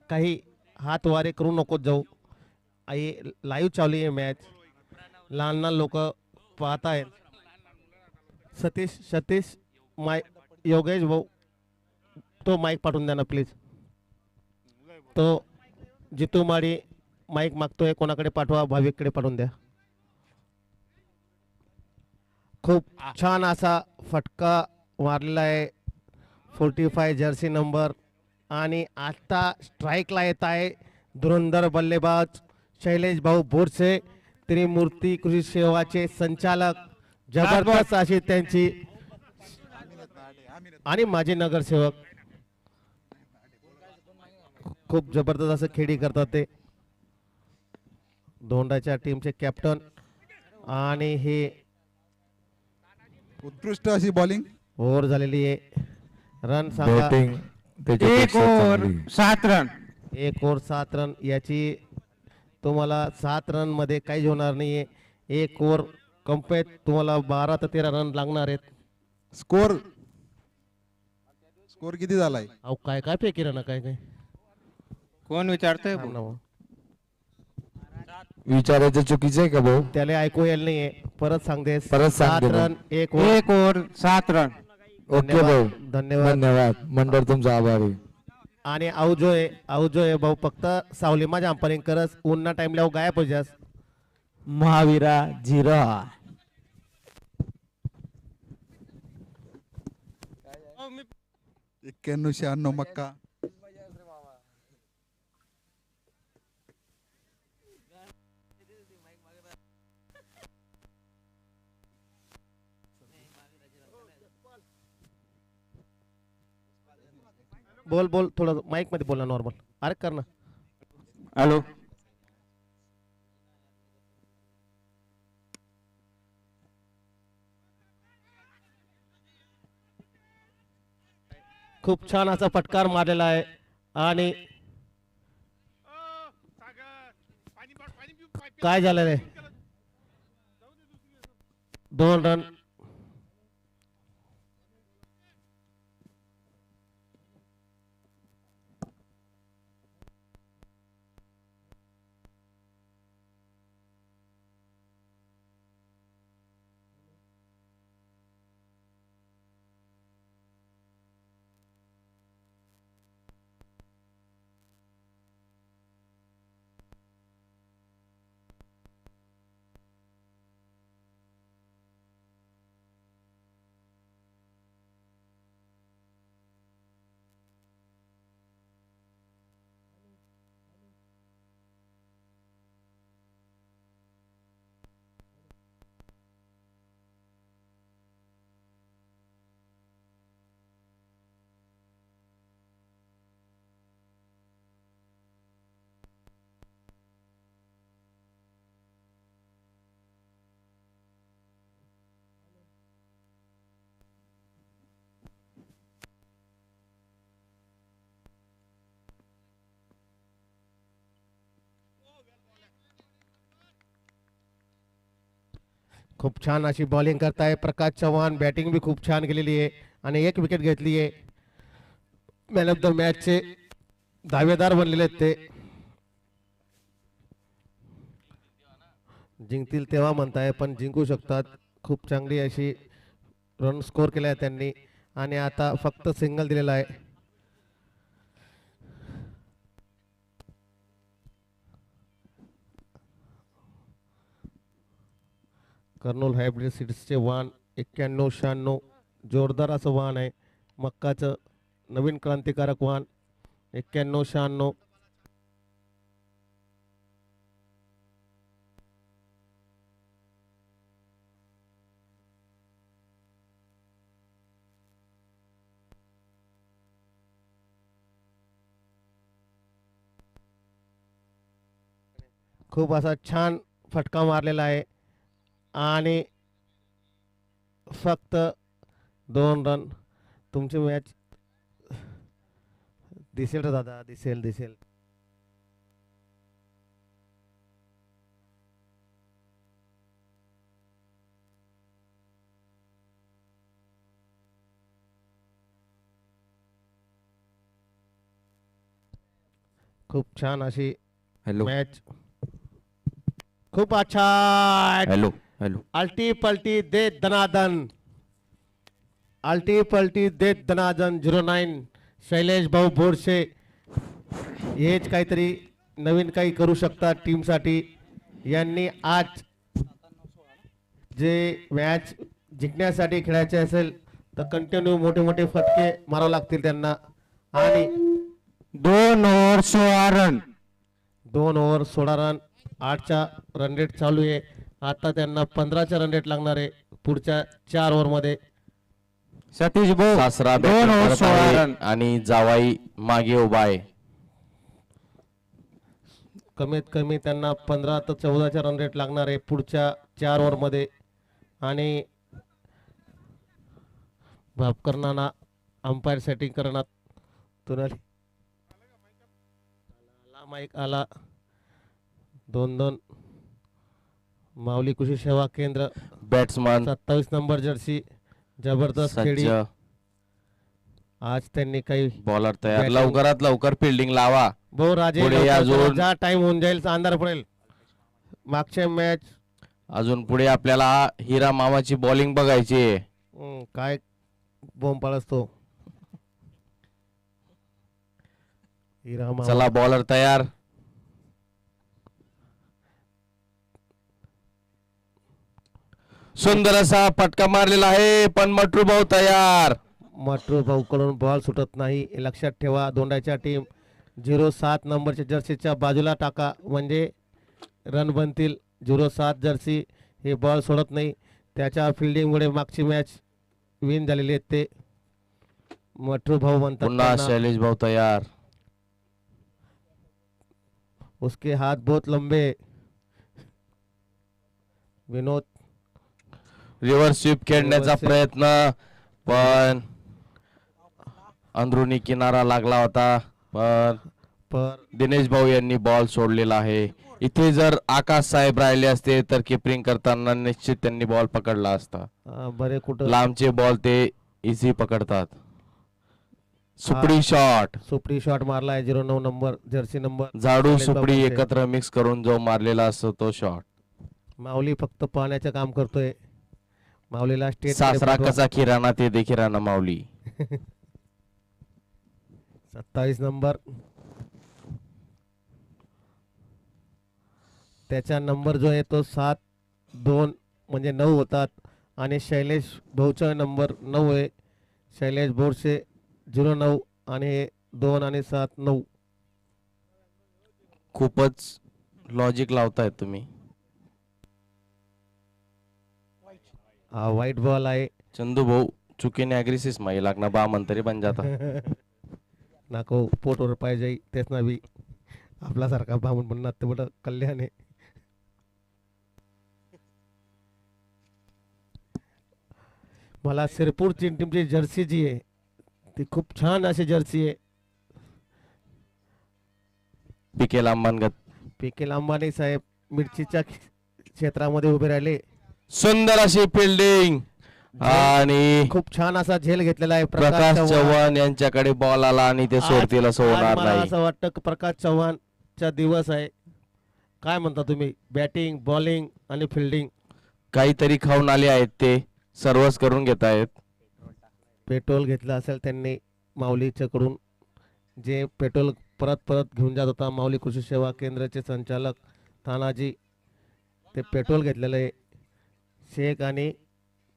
काही हातवारे करू नको जाऊ. आई लाईव्ह चालू आहे मॅच, लहान लहान लोक पाहत आहेत. सतीश योगेश भाऊ तो माईक पाठवून द्या ना प्लीज. तो जितू माडी माईक मागतोय, कोणाकडे पाठवा, भाविककडे पाठवून द्या. खूप छान असा फटका मारलेला आहे 45 जर्सी नंबर. आणि आता स्ट्राईकला येत आहे धुरंधर बल्लेबाज शैलेश भाऊ बोरसे, त्रिमूर्ती कृषी सेवाचे संचालक. जबरदस्त अशी त्यांची आणि माझे नगरसेवक खूप जबरदस्त असं खेळी करतात ते. धोंडाच्या टीमचे कॅप्टन आणि हे उत्कृष्ट अशी बॉलिंग. ओव्हर झालेली आहे. रन सांगा. बॅटिंग एक ओव्हर 7 रन. 1 over 7 run. याची तुम्हाला 7 रन मध्ये काहीच होणार नाहीये. 1 ओव्हर कंप्लीट तुम्हाला 12 ते 13 रन लागणार आहेत. स्कोर किती झालाय? अहो काय काय फेकी ना काय काय कोण विचारतोय? विचारायचं चुकीचं आहे का भाऊ? त्याला ऐकू येईल नाहीये. परत सांगते. परत सांग 7 दे रन. 1 एक ओव्हर 7 रन. ओके भाऊ, धन्यवाद. धन्यवाद मंडळ तुमचा आभारी. आणि आऊजो आहे भाऊ. फक्त सावली माझ्या अंपायरिंग करस. उन्हा टाइम लाव गायब होजास. महावीरा 0. 91-96 मक्का. बोल थोडं माईक मध्ये बोल ना. नॉर्मल. अरे कर ना. हॅलो. खूप छान असा फटकार मारलेला आहे आणि काय झालेलं आहे? 2 रन. खूप छान अशी बॉलिंग करताय प्रकाश चव्हाण. बॅटिंग भी खूप छान केलेली आहे आणि 1 विकेट घेतली आहे. मॅन ऑफ द मॅचचे दावेदार बनलेले आहेत ते. जिंकतील तेव्हा म्हणताय पण जिंकू शकतात. खूप चांगली अशी रन स्कोर केला आहे त्यांनी आणि आता फक्त सिंगल दिलेला आहे. कर्नूल हायब्रिड सीड्सचे वाण 91-96 जोरदार असं वाण आहे. मक्काचं नवीन क्रांतिकारक वाण 91-96. खूप असा छान फटका मारलेला आहे आणि फक्त 2 रन. तुमची मॅच दिसेल रे दादा. दिसेल. खूप छान अशी मॅच. खूप अच्छा. हॅलो. अल्टी पलटी दे दनादन. 09 शैलेश भाऊ बोरशे. हेच काहीतरी नवीन काही करू शकतात टीमसाठी. यांनी आज जे मॅच जिंकण्यासाठी खेळायचे असेल तर कंटिन्यू मोठे फटके मारावे लागतील त्यांना. आणि 2 ओव्हर 16 रन. 2 over 16 run. 8चा रन रेट चालू आहे. आता त्यांना 15चा रन रेट लागणार आहे पुढच्या 4 ओव्हर मध्ये. सतीश भाऊ सासरा 2 ओव्हर 16 रन आणि जावाई मागे उभा आहे. कमीत कमी त्यांना 15 ते 14चा रन रेट लागणार आहे पुढच्या 4 ओव्हर मध्ये. आणि भापकरणाना अंपायर सेटिंग करणार तुनाली माईक आला 2-2 माऊली कृषी सेवा केंद्र बॅट्समन 27 नंबर जर्सी जबरदस्त खेळी आज त्यांनी काही बॉलर तयार लवकरात लवकर फिल्डिंग लावा भाऊ राजे पुढे अजून ज्या टाइम होऊन जाईल अंधार पडेल मागच्या मॅच अजून पुढे आपल्याला हिरा मामाची बॉलिंग बघायची आहे काय बॉम्ब पळसतो हिरा मामा चला बॉलर तयार सुंदर असा फटका मारलेला आहे पण मटरू भाऊ तयार मटरू भाऊ कडून बॉल सुटत नाही हे लक्षात ठेवा दोंडाच्या टीम 07 नंबरच्या जर्सीच्या बाजूला टाका म्हणजे रन बनतील 07 जर्सी हे बॉल सोडत नाही त्याच्या फिल्डिंगमुळे मागची मॅच विन झालेली आहे ते मटरू भाऊ पुन्हा म्हणतात शैलेश भाऊ तयार उसके हाथ बहुत लंबे विनोद रिव्हर्स स्वीप खेळण्याचा प्रयत्न पण अंदरुनी किनारा लागला होता पण दिनेश भाऊ यांनी बॉल सोडलेला आहे इथे जर आकाश साहेब राहिले असते तर किपरिंग करताना निश्चित त्यांनी बॉल पकडला असता बरे कुठं लांबचे बॉल ते इझी पकडतात सुपडी शॉट मारलाय 09 नंबर जर्सी नंबर झाडू सुपडी एकत्र मिक्स करून जो मारलेला असतो तो शॉट माऊली फक्त पाण्याचं काम करतोय माऊलीला स्टेट सासरा कसा किराणा ते दे किराणा माऊली 27 नंबर त्याचा नंबर जो आहे तो 7-2 म्हणजे 9 होतात आणि शैलेश भाऊचा नंबर 9 आहे शैलेश बोरसे 09 आणि 2 आणि 7 9 खूपच लॉजिक लावताय तुम्ही हा वाईट बॉल आहे चंदू भाऊ चुकीने अग्रेसिस माही लागना बा मंतरी बन जाता नाको पोटवर पाहिजे तेच ना बी आपल्यासारखा बामण म्हणणार ते बडं कल्याण आहे मला सिरपूरची टीमची जर्सी जी आहे ती खूप छान अशी जर्सी आहे पीके लांबानी साहेब मिरचीच्या क्षेत्रामध्ये उभे राहिले सुंदर अशी फिल्डिंग आणि खूप छान असा झेल घेतलेला आहे प्रकाश चव्हाण यांच्याकडे बॉल आला आणि ते सोडतील असं होणार नाही असं वाटतं की प्रकाश चव्हाणचा दिवस आहे काय म्हणता तुम्ही बॅटिंग बॉलिंग आणि फिल्डिंग काहीतरी खाऊन आले आहेत ते सर्वच करून घेत आहेत पेट्रोल घेतलं असेल त्यांनी माऊलीच्या कडून जे पेट्रोल परत घेऊन जात होता माऊली कृषी सेवा केंद्राचे संचालक तानाजी ते पेट्रोल घेतलेलं आहे शेख आणि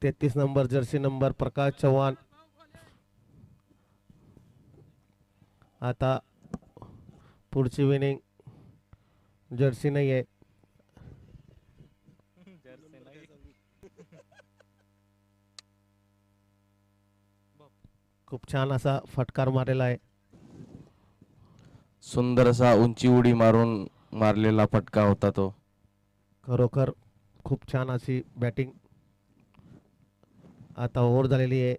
33 number Jersey number Prakash Chavan आता पुढची विनिंग जर्सी नाही आहे खूप छान असा फटकार मारलेला आहे सुंदर असा उंची उडी मारून मारलेला फटका होता तो खरोखर खूप छान अशी बॅटिंग आता ओव्हर झालेली आहे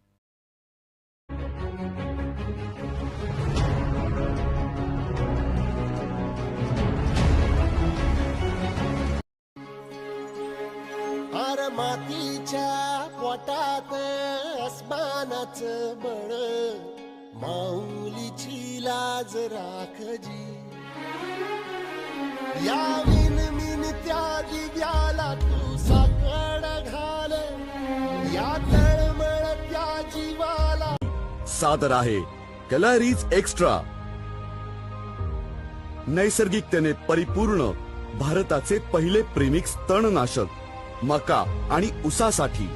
आर मातीच्या पोटात अस्मानाचं बळ माऊलीची लाज राखजी या विन त्या दिव्याला तू साकड घाल या तळमळ त्या जीवाला सादर आहे कलरीज एक्स्ट्रा नैसर्गिकतेने परिपूर्ण भारताचे पहिले प्रीमिक्स तणनाशक मका आणि ऊसासाठी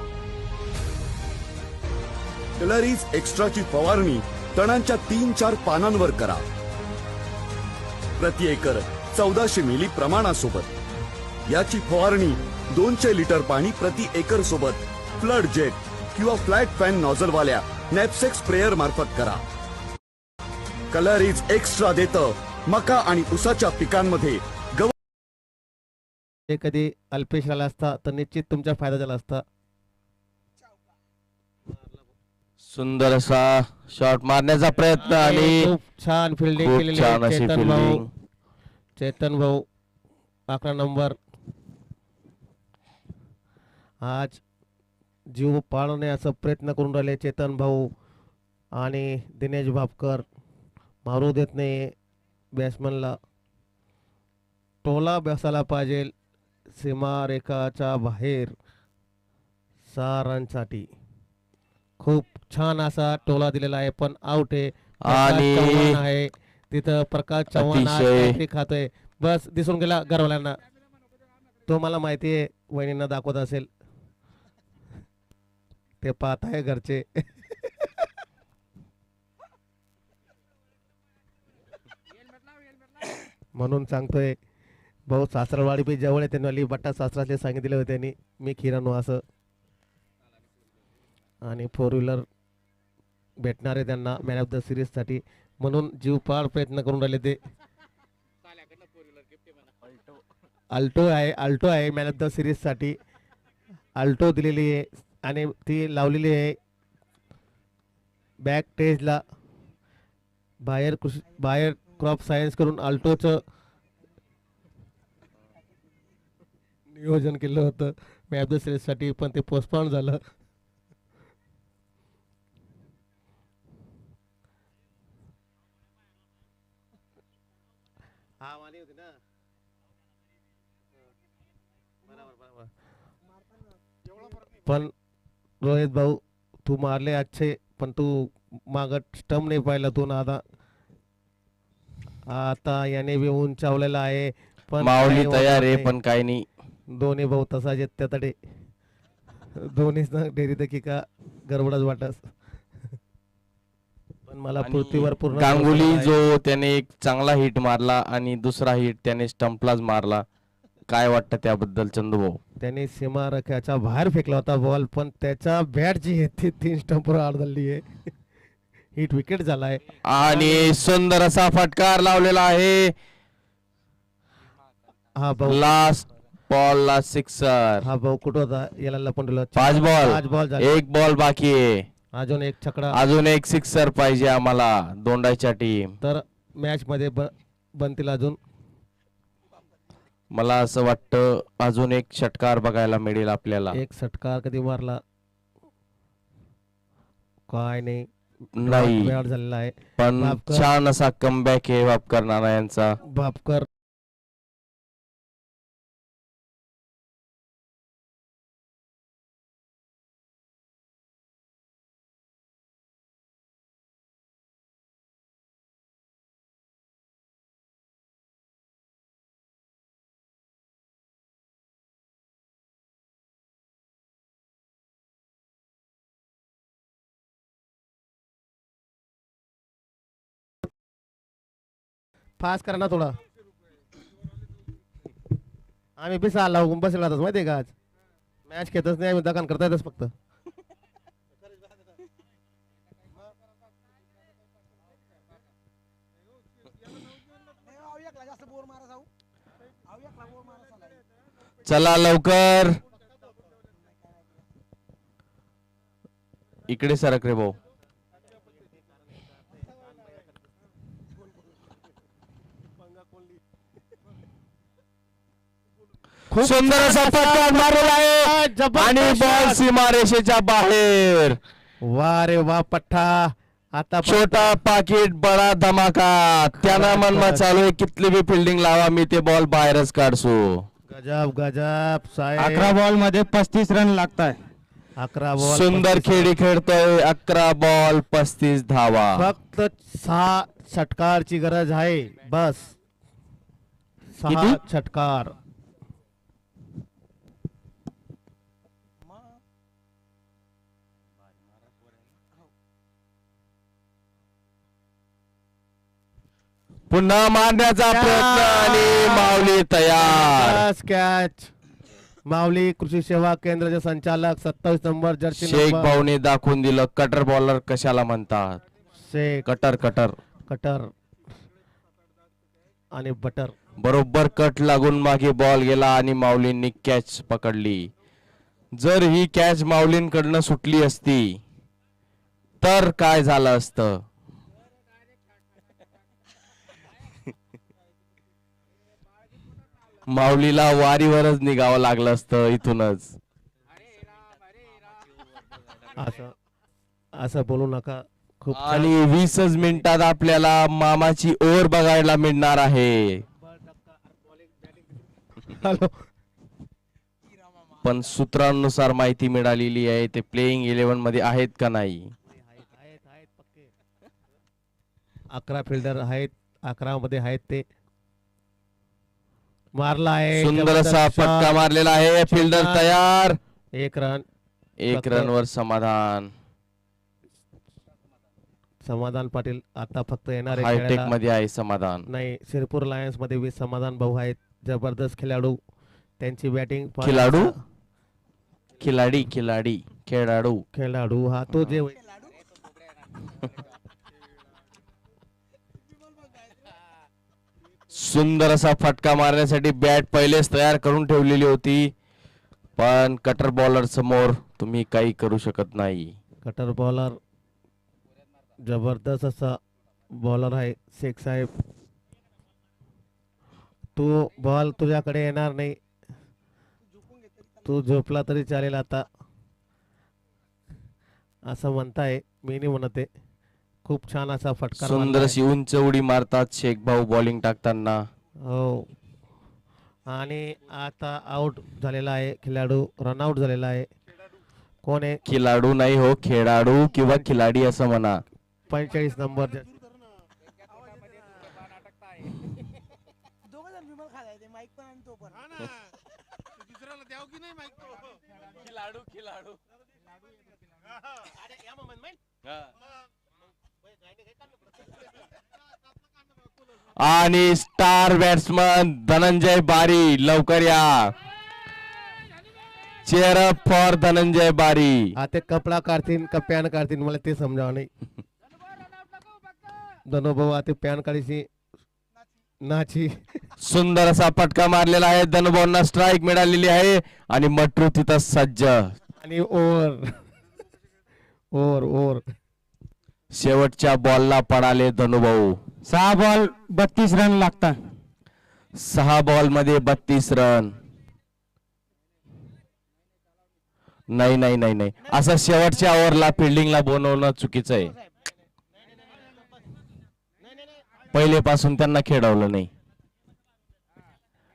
कलरीज एक्स्ट्राची फवारणी तणांच्या 3-4 पानांवर करा प्रति एकर 1400 मिली प्रमाणासोबत याची फवारणी 200 लिटर पाणी प्रति एकर सोबत फ्लड जेट किंवा फ्लॅट फॅन नॉझल वाल्या नॅपसेक स्प्रेयर मार्फत करा कलरीज एक्स्ट्रा देतं मका आणि ऊसाच्या पिकांमध्ये कधी अल्पेश आला असता तर निश्चित तुमचा फायदा झाला असता सुंदर असा शॉट मारण्याचा प्रयत्न आणि खूप छान फिल्डिंग खूप केलेली छान आहे अशी चेतन भाऊ. फिल्डिंग. चेतन भाऊ 11 नंबर. आज जीव पाळण्याचा प्रयत्न करून राहिले चेतन भाऊ आणि दिनेश भापकर. मारू देत नाही बॅट्समनला. टोला बसायला पाहिजे सीमारेखाच्या बाहेर 6 रनसाठी. खूप छान असा टोला दिलेला आहे पण आउट आहे. प्रकाश आणि चव्हाण आहे तिथं. प्रकाश चव्हाण आज अतिशय- काहीतरी खातोय. बस दिसून गेला घरवाल्यांना. तो मला माहिती आहे वहिनींना दाखवत असेल. ते पाहत आहे घरचे. म्हणून सांगतोय भाऊ सासरवाडी बी जवळ आहे. त्यांनी बट्टा सासराचे सांगितले होते त्यांनी मी खिराणू असं. आणि 4 व्हीलर भेटणार आहे त्यांना मॅन ऑफ द सिरीज साठी. म्हणून जीवपाड प्रयत्न करून राहिले ते. अल्टो आहे मॅन ऑफ द सिरीज साठी. अल्टो दिलेली आहे आणि ती लावलेली आहे बॅक टेजला. बाहेर क्रॉप सायन्स करून अल्टोचं नियोजन केलं होतं मॅन ऑफ द सिरीज साठी पण ते पोस्टपोन झालं. पण रोहित भाऊ तू मारले अच्छे पण तू माग स्टंप नाही पाहिला तू ना. आता याने बी उंचावलेला आहे पण माऊली काही तयार होत आहे नाही. पण काही नाही. दोन्ही भाऊ तसाच येत त्यातडे. दोन्हीच ना डेरी तकी का गडबडच वाटस. पण मला आणि पृथ्वीवर पूर्ण गांगुली भरोसा आहे. जो त्याने एक चांगला हिट मारला आणि दुसरा हिट त्याने स्टंपलाच मारला. काय वाटतं त्याबद्दल चंदूभाऊ? त्याने सीमारेखाच्या बाहेर फेकला होता बॉल पण त्याच्या बॅट जी आहे ती 3 स्टंपवर आडधरली आहे. हिट विकेट झालाय आणि सुंदर असा फटकार लावलेला आहे. हा भाऊ लास्ट बॉल ला सिक्सर. हा भाऊ कुठं होता याला लपून ठेवलं. 5 पाच बॉल झाले. 1 बॉल बाकी आहे. अजून एक छकडा. अजून एक सिक्सर पाहिजे आम्हाला दोंडाईच्या टीम. तर मॅच मध्ये बनतील अजून. मला असं वाटतं अजून एक षटकार बघायला मिळेल आपल्याला. एक षटकार कधी मारला काय नाही नाही वेळ झालेला आहे. पण भापकर- छान असा कमबॅक आहे भापकर नाना यांचा. भापकर फास्ट करा ना थोडा. आम्ही बिसा लावून बसेल राहतात माहिती आहे का. आज मॅच खेळतच नाही आम्ही दकान करता येतच फक्त. चला लवकर इकडे सरक रे भाऊ. सुंदर असा फटकार मारलेला आहे आणि बॉल सीमारेषेच्या बाहेर. वा रे वा पठ्ठा. आता छोटा पाकिट बडा धमाका. त्यांना मनमा चालू आहे कितली बी फिल्डिंग लावा मी ते बॉल बाहेरच काढसू. गजब गजब साहेब. 11 बॉल मध्ये 35 रन लागताय. 11 बॉल सुंदर खेळी खेळतोय. 11 बॉल 35 धावा. फक्त 6 षटकारची गरज आहे बस. 6 किती? षटकार. पुन्हा मारण्याचा प्रयत्न आणि माऊली तयार. कॅच. माऊली कृषी सेवा केंद्राचे संचालक 27 नंबर जर्सी शेख नंबर. भाऊने दाखवून दिलं कटर बॉलर कशाला म्हणतात. शेख कटर कटर कटर आणि बटर. बरोबर कट लागून मागे बॉल गेला आणि माऊलींनी कॅच पकडली. जर ही कॅच माऊलींकडनं सुटली असती तर काय झालं असतं. माऊलीला वारीवरच निघावं लागलं असतं इथूनच. असं असं बोलू नका. खूप छान. आणि 20च मिनिटात आपल्याला मामाची ओव्हर बघायला मिळणार आहे. हॅलो. पण सूत्रांनुसार माहिती मिळालेली आहे ते प्लेइंग 11 मध्ये आहेत का नाही. 11 फिल्डर आहेत, 11 मध्ये आहेत ते. मारला आहे, सुंदर असा फटका मारलेला आहे. फिल्डर तयार. 1 रन. 1 रनवर समाधान. समाधान पाटील आता फक्त येणार आहे हायटेक खेळायला. मध्ये आहे समाधान. नाही, शिरपूर लायन्स मध्ये समाधान भाऊ आहेत, जबरदस्त खेळाडू. त्यांची बॅटिंग खिलाडू खिलाडी खिलाडी खेळाडू खेळाडू हा तो जे सुंदर असा फटका मारण्यासाठी बॅट पहिलेच तयार करून ठेवलेली होती, पण कटर बॉलर समोर तुम्ही काही करू शकत नाही. कटर बॉलर जबरदस्त असा बॉलर आहे शेख साहेब. तो बॉल तुझ्याकडे येणार नाही, तू झोपला तरी चालेल आता असं म्हणताय. मी नाही म्हणते. खूप छान असा फटका सुंदर अशी उंच उडी मारतात शेख भाऊ बॉलिंग टाकताना. हो. आणि आता आउट झालेला आहे खेळाडू, रनआउट झालेला आहे. कोण आहे? खिलाडू नाही हो, खेळाडू किंवा खिलाडी असं म्हणा. 45 नंबर. आणि स्टार बॅट्समन धनंजय बारी, लवकर या. चेअर अप फॉर धनंजय बारी. ते कपडा काढतील का पॅन काढतील मला ते समजावं नाही. दोनो भाऊ आता पॅन काढायची नाची. सुंदर असा फटका मारलेला आहे. धनुभाऊंना स्ट्राईक मिळालेली आहे आणि मट्रू तिथं सज्ज. आणि ओव्हर ओव्हर ओव्हर शेवटच्या बॉलला पडाले धनुभाऊ. 6 बॉल 32 रन लागतात. 6 बॉल मध्ये 32 रन. नाही नाही नाही नाही, असं शेवटच्या ओव्हरला फिल्डिंगला बनवणं चुकीचं आहे. पहिलेपासून त्यांना खेळवलं नाही.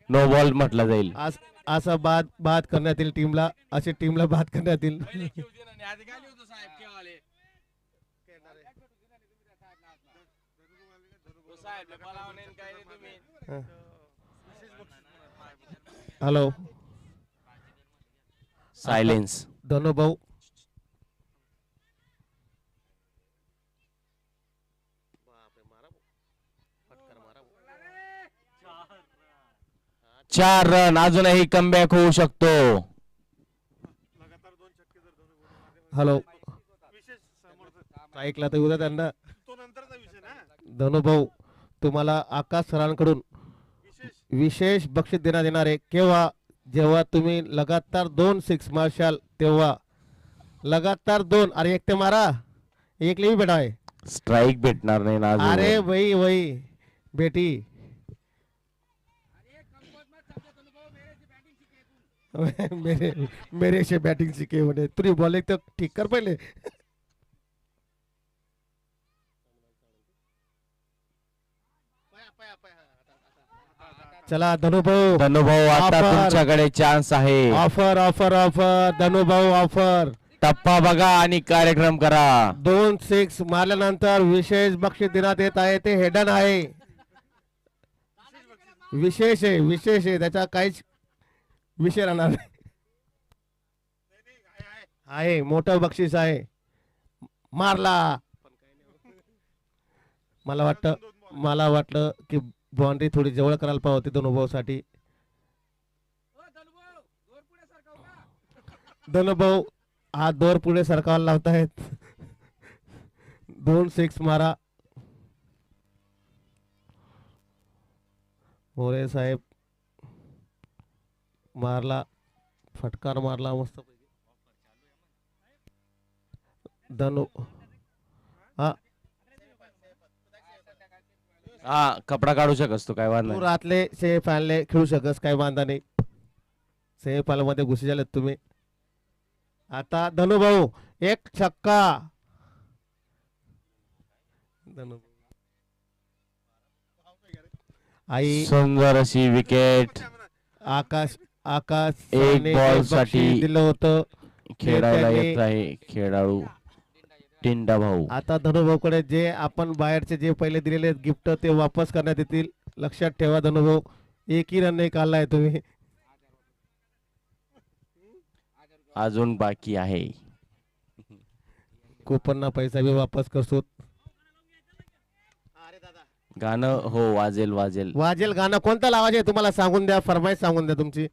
नो बॉल म्हटलं जाईल. असं बाद करण्यात येईल टीमला, अशी टीमला बाद करण्यात येईल. हॅलो. सायलेन्स. दोनो भाऊ चार रन, अजूनही कमबॅक होऊ शकतो. हॅलो. ऐकला तर उद्या त्यांना. दोनो भाऊ तुम्हाला आकाश सरांकडून विशेष बक्षीस देण्यात येणार आहे. केव्हा? जेव्हा तुम्ही लगातार 2 6 मारशाल तेव्हा. लगातार 2. अरे एक ते मारा, एक भी बेटा है. स्ट्राइक भेटणार नाही ना. अरे वही बेटी. मेरे से बैटिंग सीखे म्हणे. तुझी बॉलिंग तर ठीक कर पहिले. चला धनुभाऊ आता तुमच्याकडे चान्स आहे. Offer offer offer Dhanubhau offer. टप्पा बघा आणि कार्यक्रम करा. 2 6 मारल्यानंतर विशेष बक्षीस देण्यात येत आहे. ते हेडन आहे. विशेष आहे त्याचा काहीच विषय राहणार आहे. मोठं बक्षीस आहे. मारला. मला वाटलं की बाउंड्री थोडी जवळ करायला पाहिजे होती धनुभाऊसाठी. धनुभाऊ हा दोर पुढे सरकावायला लावतायत. 2 6 मारा. मोरे साहेब मारला, फटकार मारला मस्त. हा हा कपडा काढू शकस तू काय वांधा तू नाही. रातले सेमीफायनल खेळू शकस काय वांधा नाही. सेमीफायनल मध्ये घुसी झालेत तुम्ही. आता धनुभाऊ एक छक्का. आई सुंदर अशी विकेट. आकाश आकाश एक साने बॉल बक्षीस साठी दिलं होतं. खेळायला त्यांनी- येत आहे खेळाडू टिंडा भाऊ. आता धनुभाऊकडे जे आपण बाहेरचे जे पहिले दिलेले गिफ्ट ते वापस करण्यात येतील. लक्षात ठेवा धनुभाऊ, एकही रन नाही काढलाय तुम्ही. अजून बाकी आहे. कुपनना पैसा भी वापस करसोत. गाणं हो वाजेल वाजेल. वाजेल गाणं कोणतं लावायचे तुम्हाला सांगून द्या. फरमाईश सांगून द्या तुमची.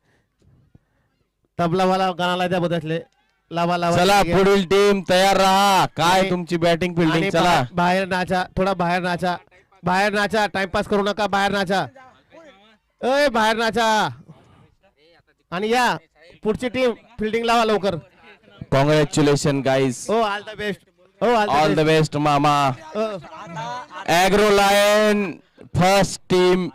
तबलावाला गाणं द्या बदसले. लावा लावा. चला पुढील टीम तयार राहा. काय तुमची बॅटिंग फिल्डिंग. आणि चला बाहेर नाचा. थोडा बाहेर नाचा. बाहेर नाचा. टाइमपास करू नका. बाहेर नाचा. अय बाहेर नाचा. आणि या पुढची टीम फिल्डिंग लावा लवकर. Congratulation guys. हो ऑल द बेस्ट. हो ऑल द बेस्ट मामा. Agro Lion first team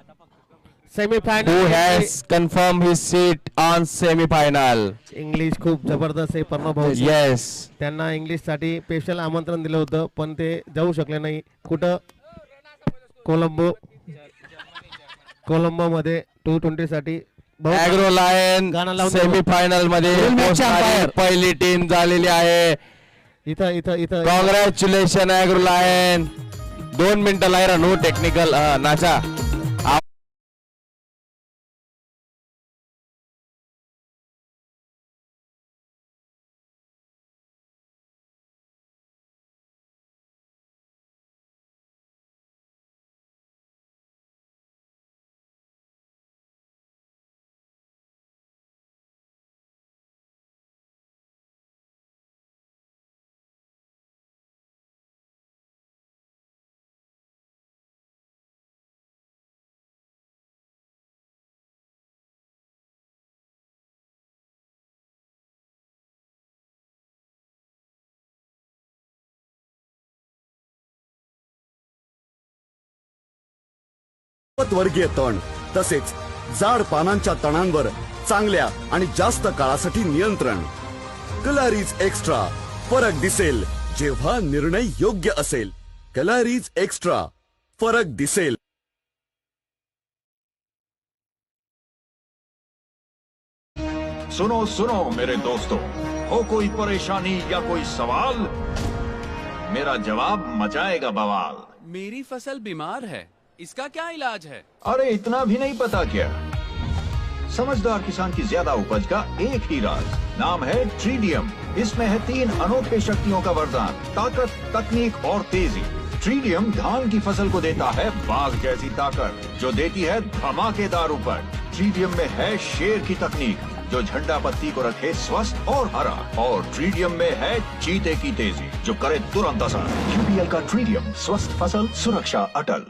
semifinal who has confirmed his seat on semi-final. English खूप जबरदस्त आहे प्रणव भाऊ. Yes. त्यांना इंग्लिश साठी स्पेशल आमंत्रण दिलं होतं पण ते जाऊ शकले नाही. कुठं कोलंबो मध्ये 220 साठी Agro Lion गाणं लावून semi-final मध्ये पोहोचणारी पहिली टीम झालेली आहे. इथं इथं इथं कॉंग्रॅच्युलेशन Agro Lion. 2 मिनिटं लायरा नो टेक्निकल नाचा. वर्गीय तण तसेच जाड पानांच्या तणांवर चांगल्या आणि जास्त काळासाठी नियंत्रण. कलारीज एक्स्ट्रा, फरक दिसेल जेव्हा निर्णय योग्य असेल. कलारीज एक्स्ट्रा, फरक दिसेल. सुनो सुनो मेरे दोस्तों, हो कोई परेशानी या कोई सवाल, मेरा जवाब मचाएगा बवाल. मेरी फसल बीमार है, इसका क्या इलाज है? अरे इतना भी नहीं पता क्या? समझदार किसान की ज्यादा उपज का एक ही राज, नाम है ट्रीडियम. इसमें है 3 अनोखे शक्तियों का वरदान, ताकत, तकनीक और तेजी. ट्रीडियम धान की फसल को देता है बाघ जैसी ताकत, जो देती है धमाकेदार उपज. ट्रीडियम में है शेर की तकनीक, जो झंडा पत्ती को रखे स्वस्थ और हरा. और ट्रीडियम में है चीते की तेजी, जो करे तुरंत असर. यूपीएल का ट्रीडियम, स्वस्थ फसल, सुरक्षा अटल.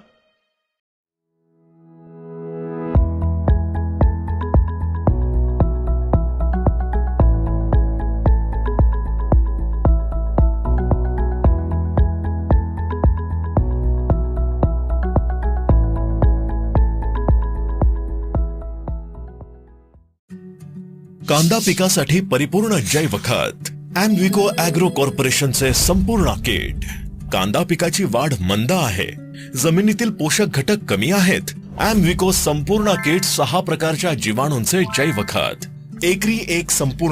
कांदा पिकासाठी परिपूर्ण जैव खत ॲम्विको ॲग्रो कॉर्पोरेशनचे संपूर्ण किट. कांदा पिकाची वाढ मंद आहे, जमिनीतील पोषक घटक कमी आहेत. ॲम्विको संपूर्ण किट 6 प्रकारच्या जीवाणूंचे जैव खत. एकरी एक संपूर्ण